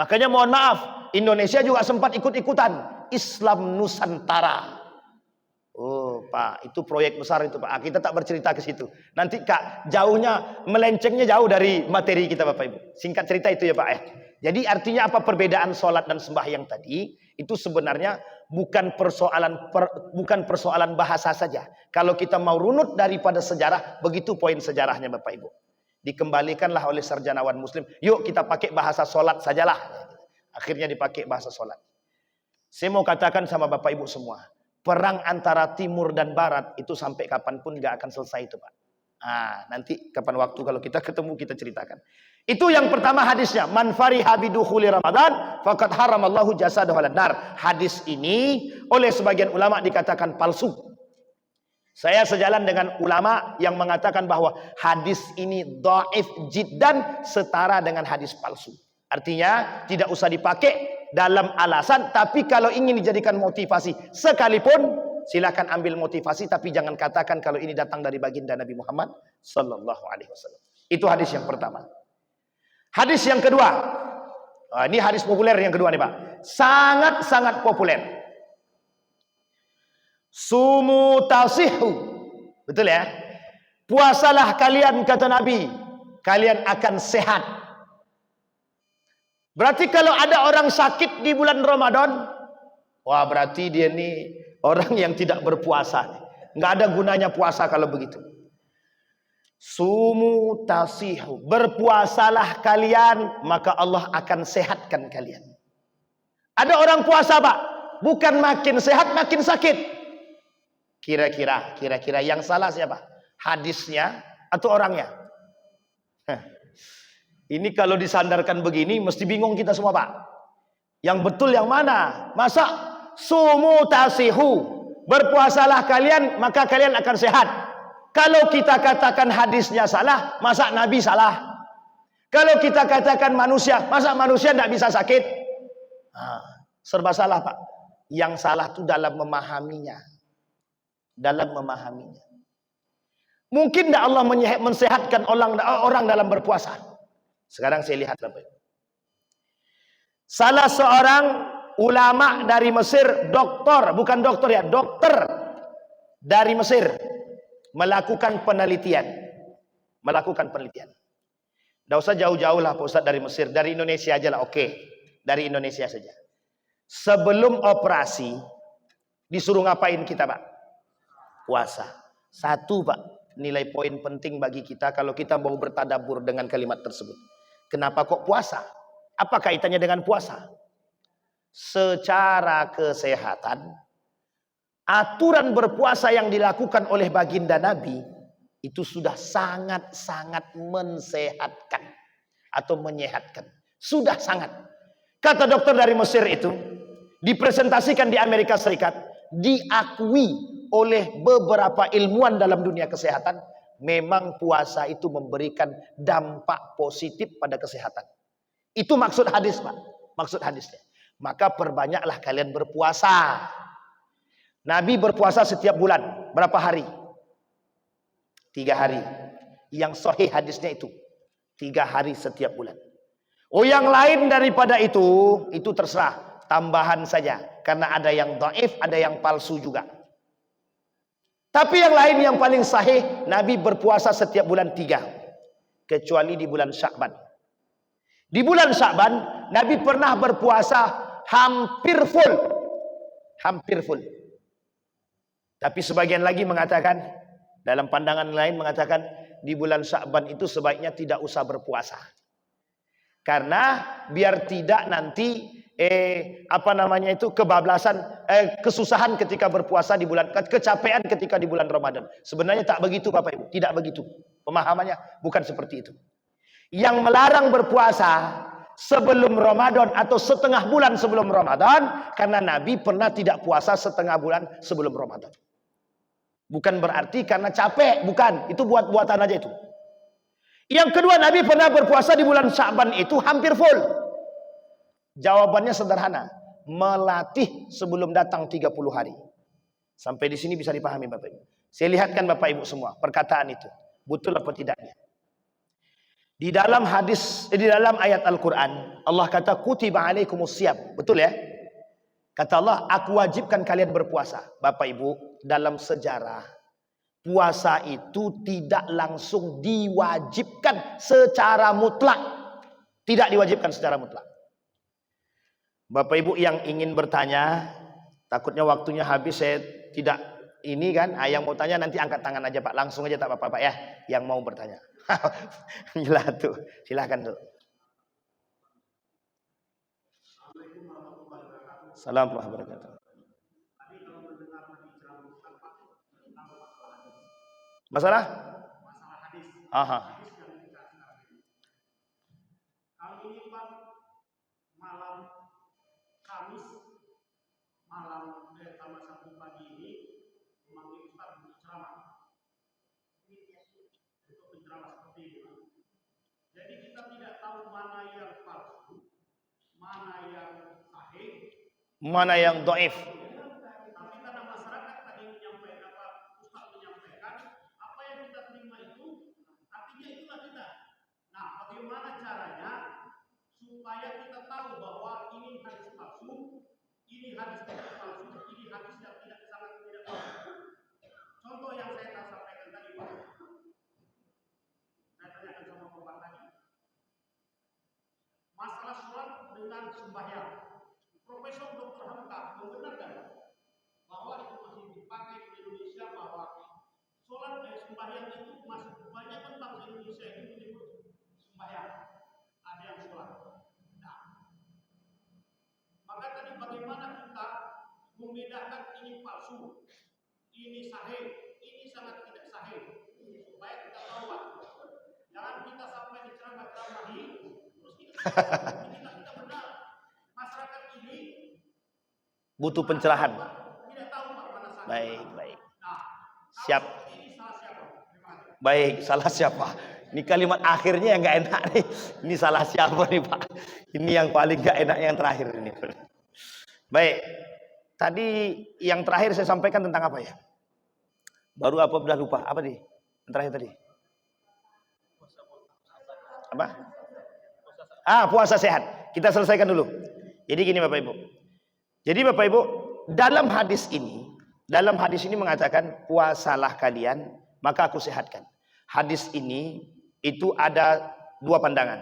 Makanya mohon maaf, Indonesia juga sempat ikut-ikutan Islam Nusantara. Oh, Pak, itu proyek besar itu, Pak. Kita tak bercerita ke situ. Nanti Kak, melencengnya jauh dari materi kita, Bapak Ibu. Singkat cerita itu ya, Pak ya. Jadi artinya apa perbedaan sholat dan sembahyang tadi? Itu sebenarnya bukan persoalan bahasa saja. Kalau kita mau runut daripada sejarah, begitu poin sejarahnya Bapak Ibu. Dikembalikanlah oleh sarjanawan Muslim. Yuk kita pakai bahasa sholat sajalah. Akhirnya dipakai bahasa sholat. Saya mau katakan sama Bapak Ibu semua. Perang antara timur dan barat itu sampai kapanpun gak akan selesai itu, Pak. Nanti kapan waktu kalau kita ketemu kita ceritakan. Itu yang pertama hadisnya. Man fariha bidukhuli Ramadan faqad haramallahu jasadahu 'alan nar. Hadis ini oleh sebagian ulama dikatakan palsu. Saya sejalan dengan ulama yang mengatakan bahwa hadis ini dhaif jiddan, setara dengan hadis palsu. Artinya tidak usah dipakai dalam alasan, tapi kalau ingin dijadikan motivasi sekalipun silakan ambil motivasi, tapi jangan katakan kalau ini datang dari baginda Nabi Muhammad sallallahu alaihi wasallam. Itu hadis yang pertama. Hadis yang kedua. Ini hadis populer yang kedua nih, Pak. Sangat-sangat populer. Sumu tasihu. Betul ya? Puasalah kalian kata Nabi, kalian akan sehat. Berarti kalau ada orang sakit di bulan Ramadan, wah berarti dia ini orang yang tidak berpuasa. Nggak ada gunanya puasa kalau begitu. Sumu tasihu. Berpuasalah kalian, maka Allah akan sehatkan kalian. Ada orang puasa, Pak, bukan makin sehat makin sakit. Kira-kira yang salah siapa? Hadisnya atau orangnya? Ini kalau disandarkan begini mesti bingung kita semua, Pak. Yang betul yang mana? Masa sumu tasihu, berpuasalah kalian maka kalian akan sehat. Kalau kita katakan hadisnya salah, masa Nabi salah? Kalau kita katakan manusia, masa manusia tidak bisa sakit? Serba salah, Pak. Yang salah itu dalam memahaminya. Mungkin tidak Allah mensehatkan orang dalam berpuasa? Sekarang saya lihat Bapak. Salah seorang ulama dari Mesir, dokter dari Mesir melakukan penelitian. Tidak usah jauh-jauh lah Pak Ustaz dari Mesir, dari Indonesia aja lah, oke. Dari Indonesia saja. Sebelum operasi disuruh ngapain kita, Pak? Puasa. Satu, Pak, nilai poin penting bagi kita kalau kita mau bertadabbur dengan kalimat tersebut. Kenapa kok puasa? Apa kaitannya dengan puasa? Secara kesehatan, aturan berpuasa yang dilakukan oleh baginda Nabi itu sudah sangat-sangat mensehatkan atau menyehatkan. Sudah sangat. Kata dokter dari Mesir itu, dipresentasikan di Amerika Serikat, diakui oleh beberapa ilmuwan dalam dunia kesehatan, memang puasa itu memberikan dampak positif pada kesehatan. Itu maksud hadis, Pak. Maksud hadisnya. Maka perbanyaklah kalian berpuasa. Nabi berpuasa setiap bulan. Berapa hari? 3 hari. Yang sahih hadisnya itu 3 hari setiap bulan. Oh, yang lain daripada itu terserah, tambahan saja. Karena ada yang dhaif, ada yang palsu juga. Tapi yang lain yang paling sahih, Nabi berpuasa setiap bulan 3. Kecuali di bulan Sya'ban. Di bulan Sya'ban, Nabi pernah berpuasa hampir full. Hampir full. Tapi sebagian lagi mengatakan, dalam pandangan lain mengatakan, di bulan Sya'ban itu sebaiknya tidak usah berpuasa. Karena biar tidak nanti kebablasan, kesusahan ketika berpuasa di bulan, kecapean ketika di bulan Ramadan. Sebenarnya tak begitu Bapak Ibu, tidak begitu. Pemahamannya bukan seperti itu. Yang melarang berpuasa sebelum Ramadan atau setengah bulan sebelum Ramadan, karena Nabi pernah tidak puasa setengah bulan sebelum Ramadan. Bukan berarti karena capek, bukan. Itu buat-buatan aja itu. Yang kedua, Nabi pernah berpuasa di bulan Sya'ban itu hampir full. Jawabannya sederhana. Melatih sebelum datang 30 hari. Sampai di sini bisa dipahami Bapak Ibu. Saya lihatkan Bapak Ibu semua perkataan itu. Betul apa tidaknya? Di dalam ayat Al-Quran, Allah kata kutiba alaikumusiyam. Betul ya? Kata Allah, aku wajibkan kalian berpuasa. Bapak Ibu, dalam sejarah, puasa itu tidak langsung diwajibkan secara mutlak. Tidak diwajibkan secara mutlak. Bapak Ibu yang ingin bertanya, takutnya waktunya habis, saya tidak ini kan. Yang mau tanya nanti angkat tangan aja Pak. Langsung aja tak Bapak ya, yang mau bertanya. Gila tuh, silahkan tuh. Assalamualaikum warahmatullahi wabarakatuh. Masalah hadis. Aha. Kali ini Pak, malam Kamis, malam tanggal 1 pagi ini memanggil Ustaz untuk ceramah. Untuk penceramah seperti ini. Jadi kita tidak tahu mana yang palsu, mana yang sahih, mana yang dhaif. Tapi karena masyarakat tadi menyampaikan, Ustaz menyampaikan, apa yang kita terima itu artinya itulah kita. Nah, bagaimana caranya supaya kita tahu bahwa ini hadis palsu, ini hadis tidak palsu, ini hadis yang sangat tidak palsu. Contoh yang saya sampaikan tadi Pak. Saya tanyakan sama Bapak tadi. Masalah sholat dengan sembahyang. Profesor Dr. Hamka membenarkan bahwa itu masih dipakai di Indonesia, bahwa sholat dan sembahyang itu masih banyak tentang Indonesia itu menyebut sembahyang. Ada yang sholat. Nah, maka tadi bagaimana kita membedakan ini palsu, ini sahih, ini sangat tidak sahih, supaya kita tahu Pak. Jangan kita sampai diceramah-ceramahi terus kita benar. Masyarakat ini butuh pencerahan. Tidak tahu Pak mana sahih. Baik. Nah, siap. Ini salah siapa? Baik, salah siapa? Ini kalimat akhirnya yang nggak enak nih. Ini salah siapa nih Pak? Ini yang paling nggak enak yang terakhir ini. Baik. Tadi yang terakhir saya sampaikan tentang apa ya? Baru apa udah lupa? Apa nih? Yang terakhir tadi? Apa? Puasa sehat. Kita selesaikan dulu. Jadi gini Bapak Ibu. Jadi Bapak Ibu, dalam hadis ini mengatakan puasalah kalian, maka aku sehatkan. Hadis ini itu ada 2 pandangan.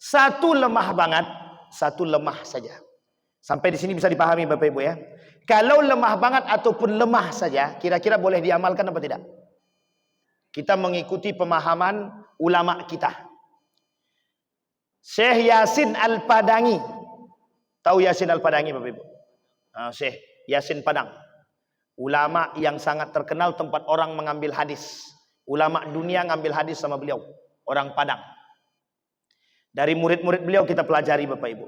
Satu lemah banget, satu lemah saja. Sampai di sini bisa dipahami Bapak Ibu ya. Kalau lemah banget ataupun lemah saja, kira-kira boleh diamalkan apa tidak? Kita mengikuti pemahaman ulama kita. Syekh Yasin Al-Padangi. Tahu Yasin Al-Padangi Bapak Ibu? Syekh Yasin Padang. Ulama yang sangat terkenal tempat orang mengambil hadis. Ulama dunia ngambil hadis sama beliau. Orang Padang. Dari murid-murid beliau kita pelajari Bapak Ibu.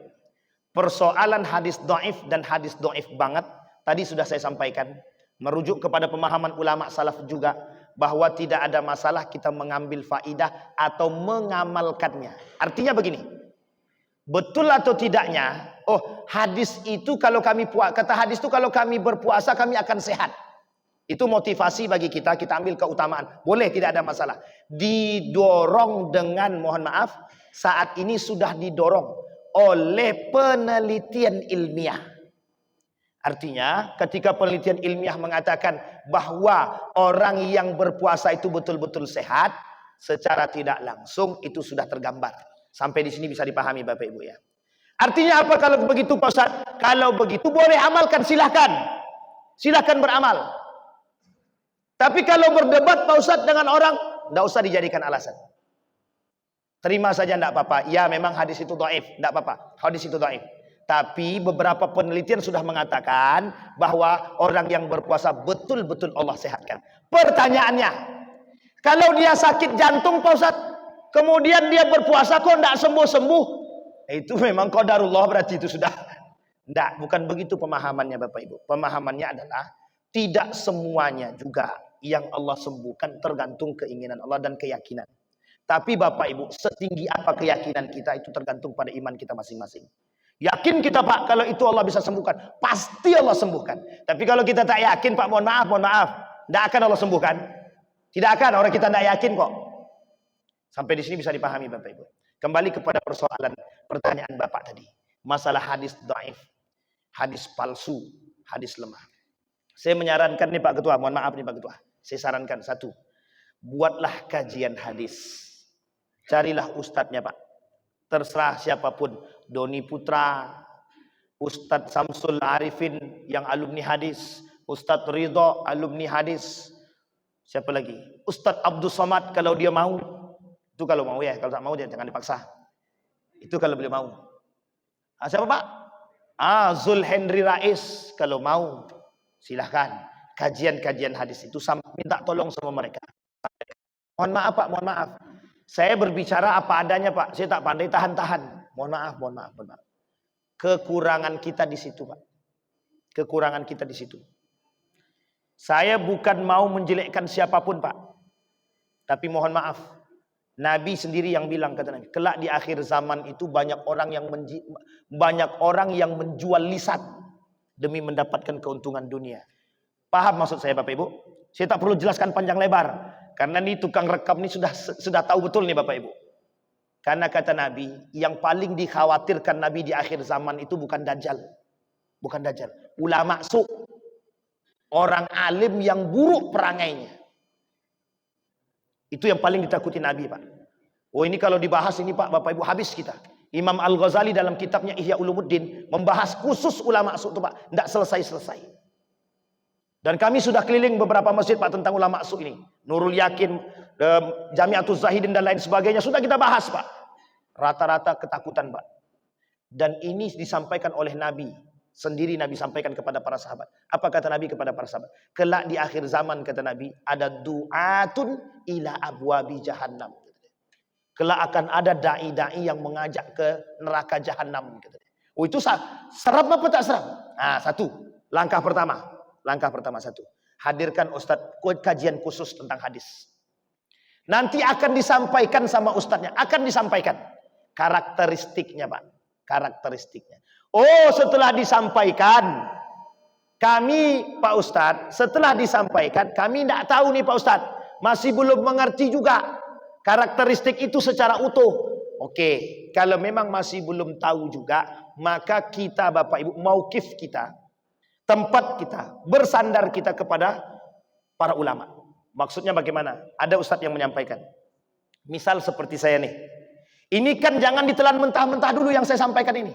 Persoalan hadis dhaif dan hadis dhaif banget tadi sudah saya sampaikan, merujuk kepada pemahaman ulama salaf juga bahwa tidak ada masalah kita mengambil faidah atau mengamalkannya. Artinya begini, betul atau tidaknya, oh hadis itu kalau kami kata hadis itu kalau kami berpuasa kami akan sehat. Itu motivasi bagi kita, kita ambil keutamaan. Boleh, tidak ada masalah. Didorong dengan, mohon maaf, saat ini sudah didorong oleh penelitian ilmiah. Artinya, ketika penelitian ilmiah mengatakan bahwa orang yang berpuasa itu betul-betul sehat, secara tidak langsung itu sudah tergambar. Sampai di sini bisa dipahami Bapak Ibu ya. Artinya apa kalau begitu Pak Ustaz? Kalau begitu boleh amalkan, silahkan. Silahkan beramal. Tapi kalau berdebat Pak Ustaz dengan orang, tidak usah dijadikan alasan. Terima saja tidak apa-apa. Ya memang hadis itu dhaif, tidak apa-apa. Hadis itu dhaif. Tapi beberapa penelitian sudah mengatakan bahwa orang yang berpuasa betul-betul Allah sehatkan. Pertanyaannya, kalau dia sakit jantung Pak Ustaz, kemudian dia berpuasa kok tidak sembuh-sembuh, itu memang qadarullah, berarti itu sudah. Tidak, bukan begitu pemahamannya Bapak Ibu. Pemahamannya adalah tidak semuanya juga yang Allah sembuhkan, tergantung keinginan Allah dan keyakinan. Tapi Bapak Ibu, setinggi apa keyakinan kita itu tergantung pada iman kita masing-masing. Yakin kita Pak, kalau itu Allah bisa sembuhkan, pasti Allah sembuhkan. Tapi kalau kita tak yakin Pak, mohon maaf, tidak akan Allah sembuhkan. Tidak akan, orang kita tidak yakin kok. Sampai di sini bisa dipahami Bapak Ibu. Kembali kepada pertanyaan Bapak tadi, masalah hadis dhaif, hadis palsu, hadis lemah. Saya menyarankan nih Pak Ketua, mohon maaf nih Pak Ketua. Saya sarankan satu, buatlah kajian hadis. Carilah ustadznya Pak. Terserah siapapun, Doni Putra, Ustadz Samsul Arifin yang alumni hadis, Ustadz Ridho alumni hadis. Siapa lagi? Ustadz Abdul Somad kalau dia mau. Itu kalau mau ya, kalau tak mau dia jangan dipaksa. Itu kalau beliau mau. Siapa Pak? Zul Henry Rais kalau mau. Silahkan. Kajian-kajian hadis itu minta tolong sama mereka. Mohon maaf Pak, mohon maaf. Saya berbicara apa adanya Pak. Saya tak pandai tahan-tahan. Mohon maaf. Kekurangan kita di situ Pak. Kekurangan kita di situ. Saya bukan mau menjelekkan siapapun Pak. Tapi mohon maaf. Nabi sendiri yang bilang, kata Nabi, kelak di akhir zaman itu banyak orang yang menjual lisan demi mendapatkan keuntungan dunia. Paham maksud saya Bapak Ibu? Saya tak perlu jelaskan panjang lebar. Karena ini tukang rekam ini sudah tahu betul nih Bapak Ibu. Karena kata Nabi, yang paling dikhawatirkan Nabi di akhir zaman itu bukan Dajjal. Bukan Dajjal. Ulama su. Orang alim yang buruk perangainya. Itu yang paling ditakuti Nabi Pak. Oh ini kalau dibahas ini Pak, Bapak Ibu habis kita. Imam Al-Ghazali dalam kitabnya Ihya Ulumuddin membahas khusus ulama su itu Pak. Tidak selesai-selesai. Dan kami sudah keliling beberapa masjid Pak tentang ulama su ini. Nurul Yakin, Jami'atuz Zahidin dan lain sebagainya. Sudah kita bahas Pak. Rata-rata ketakutan Pak. Dan ini disampaikan oleh Nabi. Sendiri Nabi sampaikan kepada para sahabat. Apa kata Nabi kepada para sahabat? Kelak di akhir zaman kata Nabi. Ada du'atun ila abwabi jahannam. Kelak akan ada da'i-da'i yang mengajak ke neraka jahannam. Oh itu seram apa tak seram? Nah satu. Langkah pertama satu. Hadirkan Ustadz kajian khusus tentang hadis. Nanti akan disampaikan sama Ustadznya. Akan disampaikan. Karakteristiknya Pak. Karakteristiknya. Oh setelah disampaikan. Kami Pak Ustadz. Setelah disampaikan. Kami tidak tahu nih Pak Ustadz. Masih belum mengerti juga. Karakteristik itu secara utuh. Oke. Kalau memang masih belum tahu juga. Maka kita Bapak Ibu. Mauqif kita. Tempat kita, bersandar kita kepada para ulama. Maksudnya bagaimana? Ada ustadz yang menyampaikan. Misal seperti saya nih. Ini kan jangan ditelan mentah-mentah dulu yang saya sampaikan ini.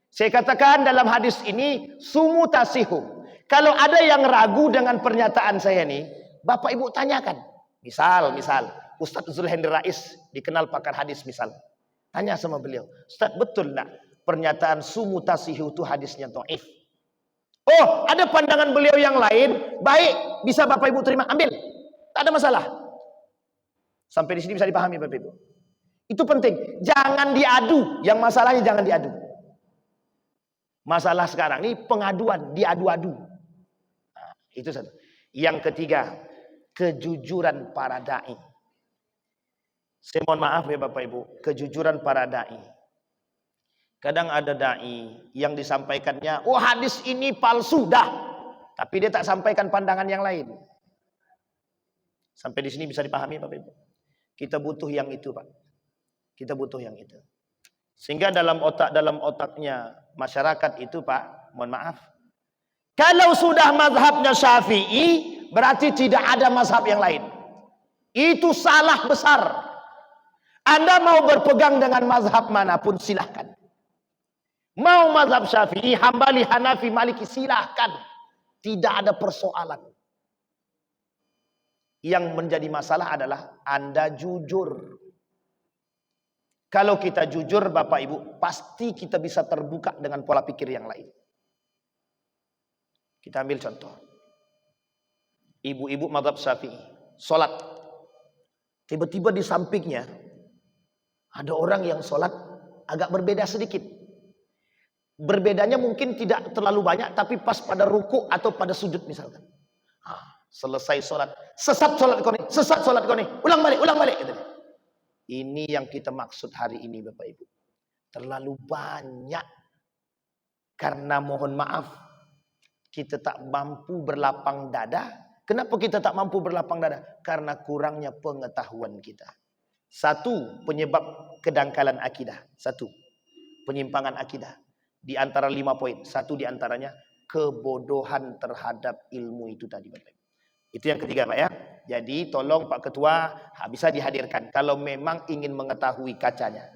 Saya katakan dalam hadis ini, sumu tasihu. Kalau ada yang ragu dengan pernyataan saya nih, Bapak Ibu tanyakan. Misal, Ustadz Zulhendri Rais, dikenal pakar hadis misal. Tanya sama beliau, Ustadz betul enggak pernyataan sumu tasihu itu hadisnya dhaif? Oh, ada pandangan beliau yang lain. Baik, bisa Bapak Ibu terima, ambil. Tak ada masalah. Sampai di sini bisa dipahami Bapak Ibu. Itu penting. Jangan diadu. Yang masalahnya jangan diadu. Masalah sekarang ini pengaduan, diadu-adu. Nah, itu satu. Yang ketiga, kejujuran para dai. Saya mohon maaf ya Bapak Ibu, kejujuran para dai. Kadang ada dai yang disampaikannya, oh hadis ini palsu dah. Tapi dia tak sampaikan pandangan yang lain. Sampai di sini bisa dipahami Bapak Ibu. Kita butuh yang itu Pak. Kita butuh yang itu. Sehingga dalam otaknya masyarakat itu Pak, mohon maaf. Kalau sudah mazhabnya Syafi'i, berarti tidak ada mazhab yang lain. Itu salah besar. Anda mau berpegang dengan mazhab manapun silahkan. Mau mazhab Syafi'i, Hambali, Hanafi, Maliki silahkan. Tidak ada persoalan. Yang menjadi masalah adalah Anda jujur. Kalau kita jujur Bapak Ibu, pasti kita bisa terbuka dengan pola pikir yang lain. Kita ambil contoh. Ibu-ibu mazhab Syafi'i, sholat. Tiba-tiba di sampingnya ada orang yang sholat agak berbeda sedikit. Berbedanya mungkin tidak terlalu banyak, tapi pas pada ruku atau pada sujud misalkan. Selesai sholat, sesat sholat kau nih, sesat sholat kau nih, ulang balik. Gitu. Ini yang kita maksud hari ini Bapak Ibu. Terlalu banyak. Karena mohon maaf, kita tak mampu berlapang dada. Kenapa kita tak mampu berlapang dada? Karena kurangnya pengetahuan kita. Satu, penyebab kedangkalan akidah. Satu, penyimpangan akidah. Di antara 5 poin. Satu di antaranya, kebodohan terhadap ilmu itu tadi Bapak Ibu. Itu yang ketiga Pak ya. Jadi tolong Pak Ketua bisa dihadirkan kalau memang ingin mengetahui kacanya.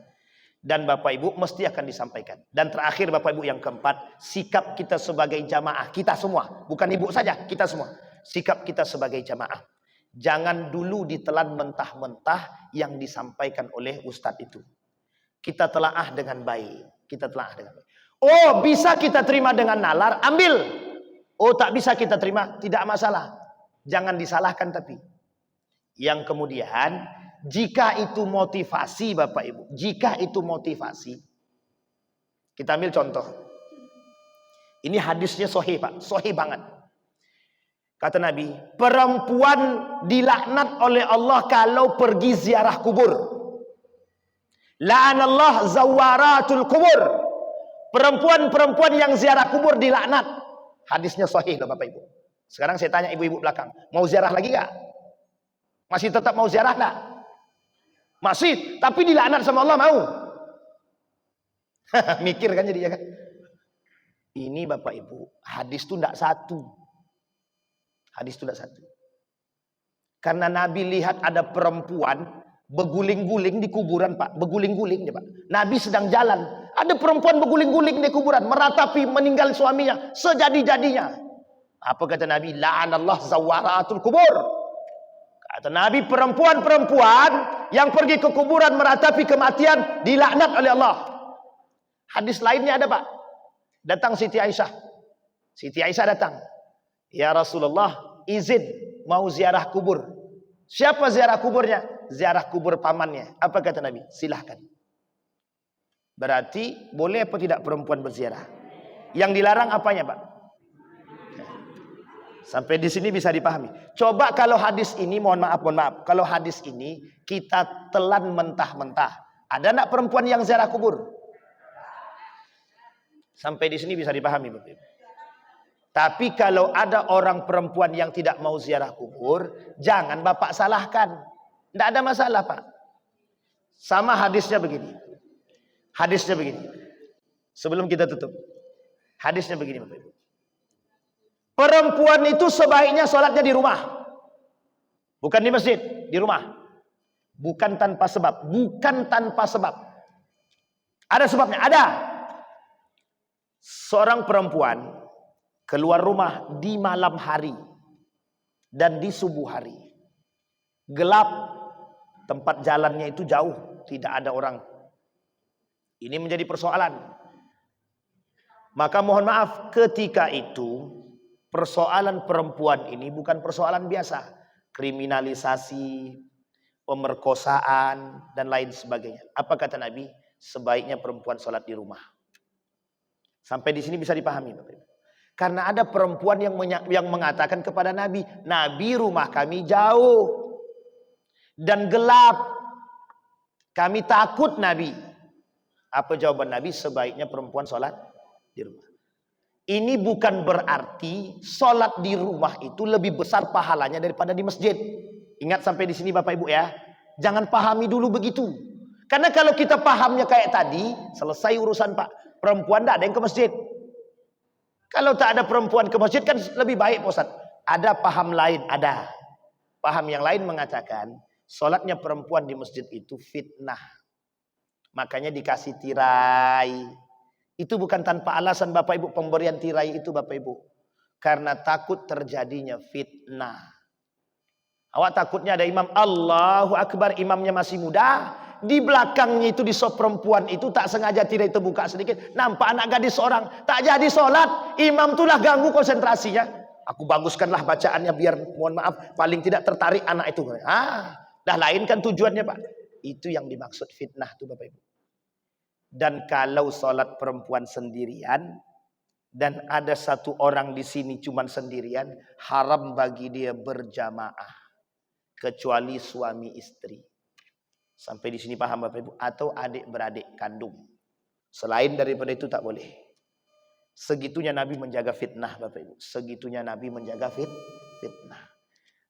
Dan Bapak Ibu mesti akan disampaikan. Dan terakhir Bapak Ibu yang keempat, sikap kita sebagai jamaah. Kita semua, bukan Ibu saja, kita semua. Sikap kita sebagai jamaah. Jangan dulu ditelan mentah-mentah yang disampaikan oleh Ustadz itu. Kita telaah dengan baik. Kita telaah dengan baik. Oh bisa kita terima dengan nalar, ambil. Oh tak bisa kita terima, tidak masalah. Jangan disalahkan tapi. Yang kemudian, jika itu motivasi Bapak Ibu. Jika itu motivasi. Kita ambil contoh. Ini hadisnya sahih Pak. Sahih banget. Kata Nabi, perempuan dilaknat oleh Allah kalau pergi ziarah kubur. La'anallah zawaratul kubur. Perempuan-perempuan yang ziarah kubur dilaknat. Hadisnya sahih loh Bapak Ibu. Sekarang saya tanya ibu-ibu belakang, mau ziarah lagi gak? Masih tetap mau ziarah gak? Masih, tapi dilaknat sama Allah mau. Mikir kan jadinya kan? Ini Bapak Ibu, hadis itu tidak satu. Hadis itu tidak satu. Karena Nabi lihat ada perempuan beguling-guling di kuburan Pak. Beguling-guling dia Pak. Nabi sedang jalan. Ada perempuan beguling-guling di kuburan. Meratapi meninggal suaminya. Sejadi-jadinya. Apa kata Nabi? La'anallah zawaratul kubur. Kata Nabi, perempuan-perempuan yang pergi ke kuburan meratapi kematian dilaknat oleh Allah. Hadis lainnya ada Pak. Datang Siti Aisyah. Siti Aisyah datang. Ya Rasulullah, izin mau ziarah kubur. Siapa ziarah kuburnya? Ziarah kubur pamannya. Apa kata Nabi? Silahkan. Berarti boleh apa tidak perempuan berziarah? Yang dilarang apanya Pak? Sampai di sini bisa dipahami. Coba kalau hadis ini, mohon maaf. Kalau hadis ini kita telan mentah-mentah. Ada enggak perempuan yang ziarah kubur? Sampai di sini bisa dipahami Bapak Ibu. Tapi kalau ada orang perempuan yang tidak mau ziarah kubur, jangan Bapak salahkan. Tidak ada masalah Pak. Sama hadisnya begini. Hadisnya begini. Sebelum kita tutup. Hadisnya begini Bapak Ibu. Perempuan itu sebaiknya sholatnya di rumah. Bukan di masjid, di rumah. Bukan tanpa sebab. Bukan tanpa sebab. Ada sebabnya, ada. Seorang perempuan keluar rumah di malam hari dan di subuh hari. Gelap, tempat jalannya itu jauh, tidak ada orang. Ini menjadi persoalan. Maka mohon maaf, ketika itu persoalan perempuan ini bukan persoalan biasa. Kriminalisasi, pemerkosaan, dan lain sebagainya. Apa kata Nabi? Sebaiknya perempuan sholat di rumah. Sampai di sini bisa dipahami, Bapak Ibu. Karena ada perempuan yang mengatakan kepada Nabi, Nabi, rumah kami jauh dan gelap, kami takut Nabi. Apa jawaban Nabi? Sebaiknya perempuan sholat di rumah. Ini bukan berarti sholat di rumah itu lebih besar pahalanya daripada di masjid. Ingat sampai di sini Bapak Ibu ya. Jangan pahami dulu begitu. Karena kalau kita pahamnya kayak tadi, selesai urusan Pak. Perempuan tidak ada yang ke masjid. Kalau tak ada perempuan ke masjid kan lebih baik Pak Ustaz. Ada paham lain, ada. Paham yang lain mengatakan, sholatnya perempuan di masjid itu fitnah. Makanya dikasih tirai. Itu bukan tanpa alasan Bapak Ibu, pemberian tirai itu Bapak Ibu. Karena takut terjadinya fitnah. Awak takutnya ada imam Allahu Akbar, imamnya masih muda. Di belakangnya itu di sop perempuan itu tak sengaja tirai terbuka sedikit. Nampak anak gadis seorang. Tak jadi sholat. Imam itulah ganggu konsentrasinya. Aku baguskanlah bacaannya biar mohon maaf. Paling tidak tertarik anak itu. Dah lain kan tujuannya Pak. Itu yang dimaksud fitnah tuh Bapak Ibu. Dan kalau sholat perempuan sendirian. Dan ada satu orang di sini cuman sendirian. Haram bagi dia berjamaah. Kecuali suami istri. Sampai di sini paham Bapak Ibu? Atau adik-beradik kandung. Selain daripada itu tak boleh. Segitunya Nabi menjaga fitnah Bapak Ibu. Segitunya Nabi menjaga fitnah.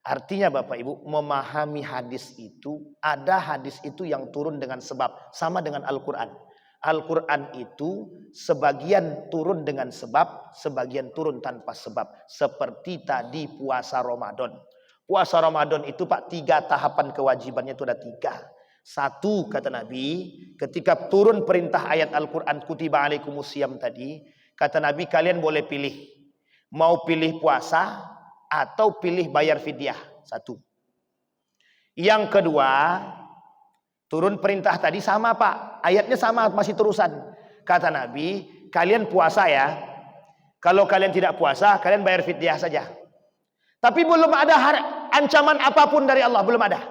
Artinya Bapak Ibu memahami hadis itu. Ada hadis itu yang turun dengan sebab. Sama dengan Al-Quran. Al-Quran itu sebagian turun dengan sebab. Sebagian turun tanpa sebab. Seperti tadi puasa Ramadan. Puasa Ramadan itu Pak 3 tahapan kewajibannya itu ada 3. Satu kata Nabi, ketika turun perintah ayat Al-Quran kutiba alaikumusiyam tadi, kata Nabi kalian boleh pilih. Mau pilih puasa atau pilih bayar fidyah. Satu. Yang kedua, turun perintah tadi sama Pak. Ayatnya sama, masih terusan. Kata Nabi, kalian puasa ya. Kalau kalian tidak puasa, kalian bayar fidyah saja. Tapi belum ada ancaman apapun dari Allah. Belum ada.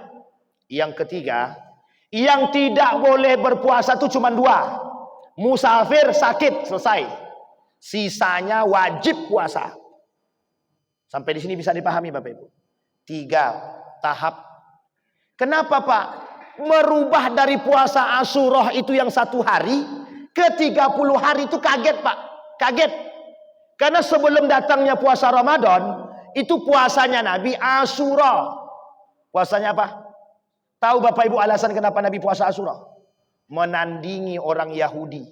Yang ketiga, yang tidak boleh berpuasa itu cuma 2. Musafir, sakit, selesai. Sisanya wajib puasa. Sampai di sini bisa dipahami Bapak Ibu. 3 tahap. Kenapa Pak? Merubah dari puasa Asyura itu yang 1 hari ke 30 hari itu kaget Pak. Kaget. Karena sebelum datangnya puasa Ramadan, itu puasanya Nabi Asyura. Puasanya apa? Tahu Bapak Ibu alasan kenapa Nabi puasa Asyura? Menandingi orang Yahudi.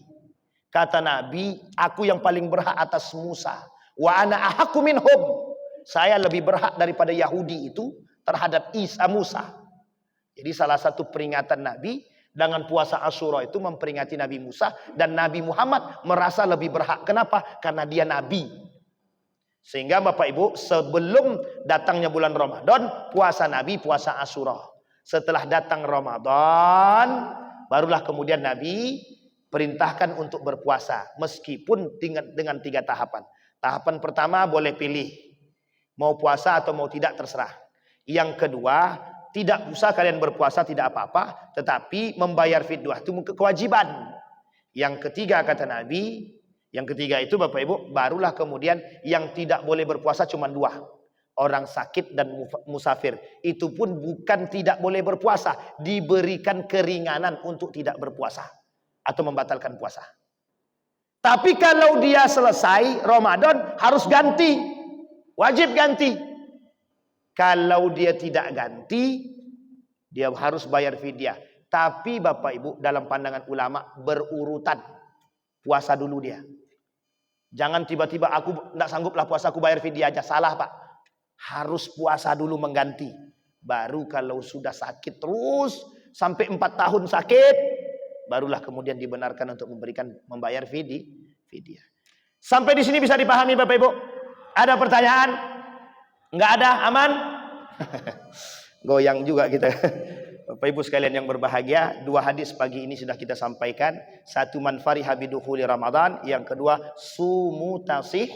Kata Nabi, aku yang paling berhak atas Musa. Wa ana ahaqqu minhum. Saya lebih berhak daripada Yahudi itu terhadap Musa. Jadi salah satu peringatan Nabi dengan puasa Asyura itu memperingati Nabi Musa. Dan Nabi Muhammad merasa lebih berhak. Kenapa? Karena dia Nabi. Sehingga Bapak Ibu sebelum datangnya bulan Ramadan, puasa Nabi puasa Asyura. Setelah datang Ramadan, barulah kemudian Nabi perintahkan untuk berpuasa. Meskipun dengan 3 tahapan. Tahapan pertama boleh pilih. Mau puasa atau mau tidak terserah. Yang kedua, tidak usah kalian berpuasa tidak apa-apa. Tetapi membayar fidyah itu kewajiban. Yang ketiga kata Nabi. Yang ketiga itu Bapak Ibu, barulah kemudian yang tidak boleh berpuasa cuma 2. Orang sakit dan musafir. Itu pun bukan tidak boleh berpuasa. Diberikan keringanan untuk tidak berpuasa. Atau membatalkan puasa. Tapi kalau dia selesai Ramadan harus ganti. Wajib ganti. Kalau dia tidak ganti, dia harus bayar fidyah. Tapi Bapak Ibu dalam pandangan ulama berurutan. Puasa dulu dia. Jangan tiba-tiba aku tidak sangguplah puasa, aku bayar fidyah aja. Salah Pak. Harus puasa dulu mengganti. Baru kalau sudah sakit terus sampai 4 tahun sakit, barulah kemudian dibenarkan untuk membayar fidyah. Sampai di sini bisa dipahami Bapak Ibu? Ada pertanyaan? Enggak ada? Aman? Goyang juga kita. Bapak Ibu sekalian yang berbahagia, 2 hadis pagi ini sudah kita sampaikan. 1 man fariha bidukhuli Ramadan, yang kedua sumu tasih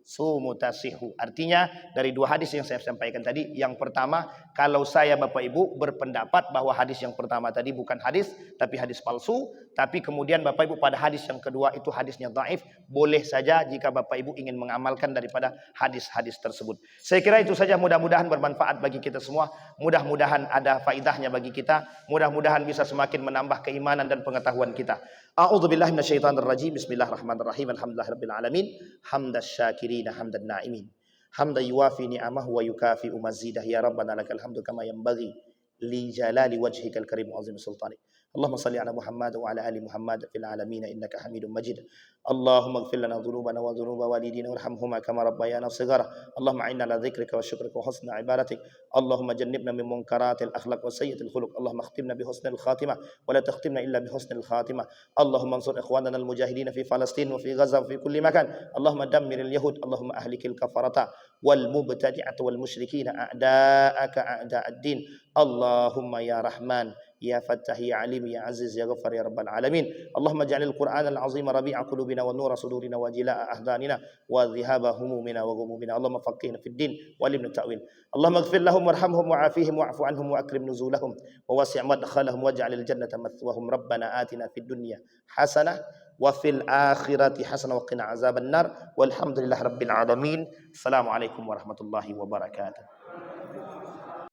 sumu tasihu. Artinya dari dua hadis yang saya sampaikan tadi, yang pertama, kalau saya Bapak Ibu berpendapat bahwa hadis yang pertama tadi bukan hadis tapi hadis palsu, tapi kemudian Bapak Ibu pada hadis yang kedua itu hadisnya dhaif, boleh saja jika Bapak Ibu ingin mengamalkan daripada hadis-hadis tersebut. Saya kira itu saja, mudah-mudahan bermanfaat bagi kita semua, mudah-mudahan ada faidahnya bagi kita, mudah-mudahan bisa semakin menambah keimanan dan pengetahuan kita. A'udzubillahi minasyaitonirrajim. Bismillahirrahmanirrahim. Alhamdulillahirabbil alamin. Hamdasy syakirina hamdan na'imin. Hamdan yuwafi ni'amahu wa yukafi mazidah. Ya Rabbana lakal hamdu kama yanbaghi li jalali wajhikal karim wa azim sultanik. Allahumma salli ala Muhammad wa ala ali Muhammad fil alamin innaka Hamidum Majid. Allahumma ighfir lana dhunubana wa dhunuba walidina warhamhuma kama rabbayana shighara. Allahumma a'inna ala dzikrika wa syukrika wa husni ibadatik. Allahumma jannibna min munkaratil akhlaq wa sayyi'il khuluq. Allahumma khtimna bi husnil khatimah wa la takhtimna illa bi husnil khatimah. Allahumma ansur ikhwanana al mujahidin fi Palestin wa fi Gaza wa fi kulli makan. Allahumma dammiril yahud. Allahumma ahlikil kafarata wal mubtadi'ata wal musyrikin a'da'aka a'da'ad din. Allahumma ya Rahman ya Fattah ya Alim ya Aziz ya Ghaffar ya Rabbal Alamin. Allahumma ja'alil Qur'an al-azim rabi'a qulubina wa nura sudurina wa jila'a ahdanina wa dhihaba humumina wa ghumumina. Allahumma faqihna fid din wa alimna ta'wil. Allahumma ighfir lahum warhamhum wa'afihim wa'fu anhum wa akrim nuzulahum wa wasi' madkhalahum waj'alil jannata mathwahum. Rabbana atina fid dunya hasanah wa fil akhirati hasanah wa qina azaban nar. Walhamdulillahi rabbil alamin. Assalamualaikum warahmatullahi wabarakatuh.